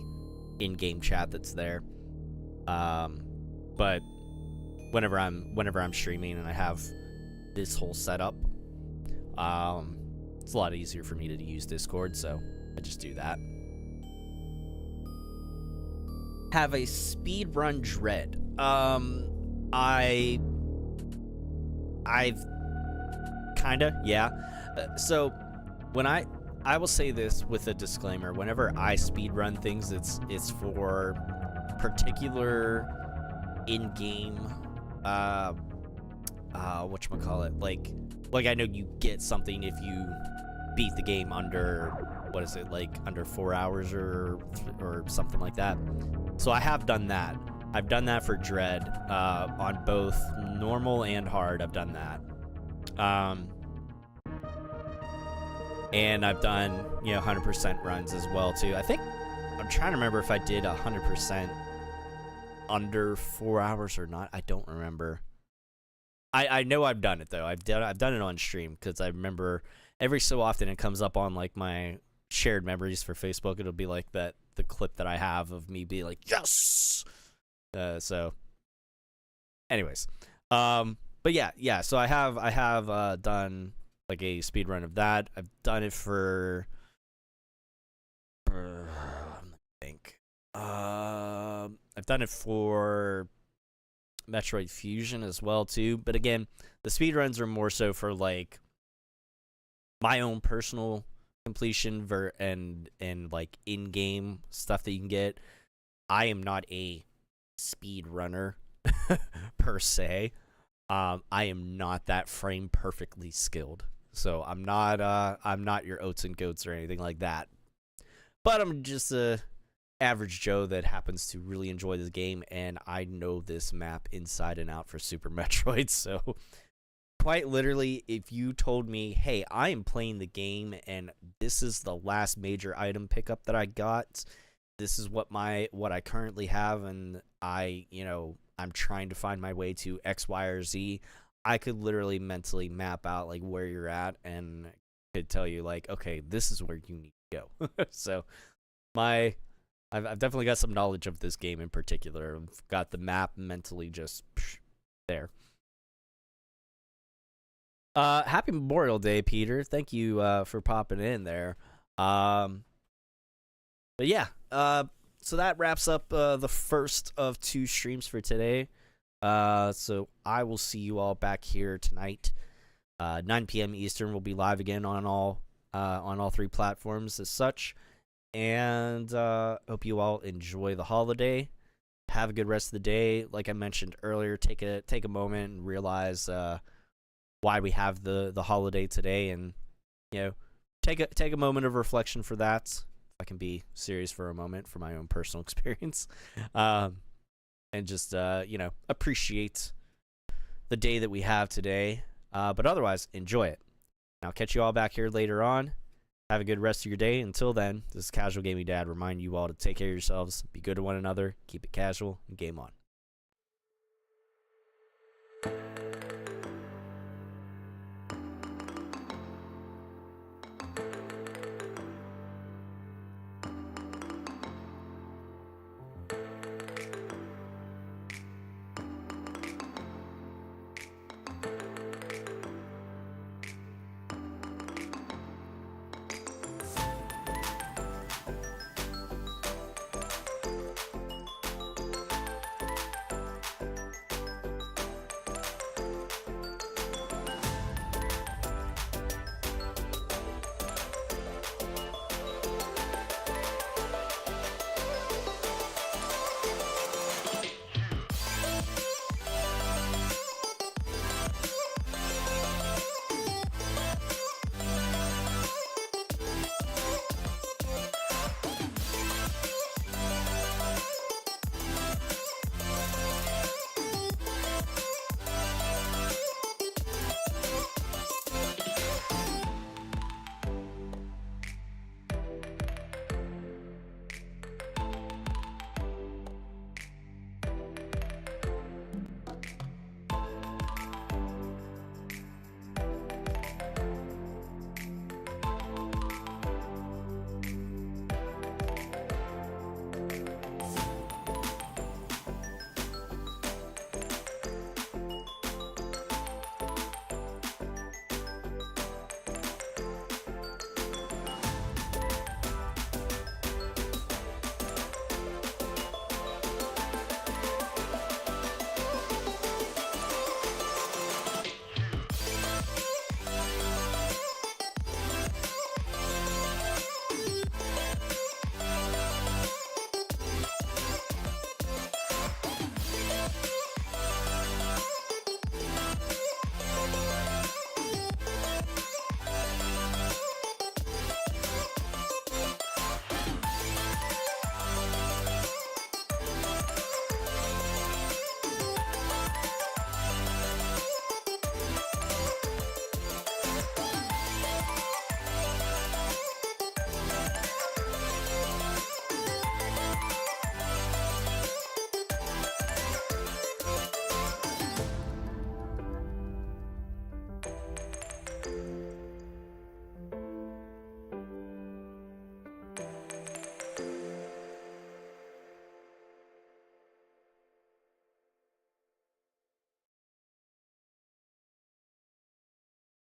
in-game chat that's there. But whenever I'm streaming and I have this whole setup, it's a lot easier for me to use Discord, so I just do that. Have a speedrun dread. I've kinda, yeah. So when I will say this with a disclaimer: whenever I speedrun things, it's for particular in-game whatchamacallit, like I know you get something if you beat the game under, what is it, like under 4 hours or something like that. So I have done that. I've done that for Dread, on both normal and hard. I've done that. And I've done, 100% runs as well too. I think I'm trying to remember if I did 100% under 4 hours or not. I don't remember. I know I've done it though. I've done it on stream because I remember every so often it comes up on like my shared memories for Facebook. It'll be like the clip that I have of me being like, yes. So anyways, but yeah, so I have done like a speed run of that. I've done it for I've done it for Metroid Fusion as well too, but again, the speed runs are more so for like my own personal completion and like in-game stuff that you can get. I am not a speed runner per se. I am not that frame perfectly skilled, so I'm not your oats and goats or anything like that, but I'm just a average Joe that happens to really enjoy this game, and I know this map inside and out for Super Metroid. So quite literally, if you told me, hey, I am playing the game and this is the last major item pickup that I got, this is what I currently have, and I'm trying to find my way to X, Y, or Z, I could literally mentally map out like where you're at and could tell you like, okay, this is where you need to go. So I've definitely got some knowledge of this game in particular. I've got the map mentally just there. Happy Memorial Day, Peter. Thank you for popping in there. But yeah, so that wraps up the first of 2 streams for today. So I will see you all back here tonight. 9 p.m. Eastern will be live again on all 3 platforms as such. And hope you all enjoy the holiday. Have a good rest of the day. Like I mentioned earlier, take a moment and realize why we have the holiday today, and take a moment of reflection for that. If I can be serious for a moment for my own personal experience, and just appreciate the day that we have today. But otherwise, enjoy it. I'll catch you all back here later on. Have a good rest of your day. Until then, this is Casual Gaming Dad. Remind you all to take care of yourselves, be good to one another, keep it casual, and game on.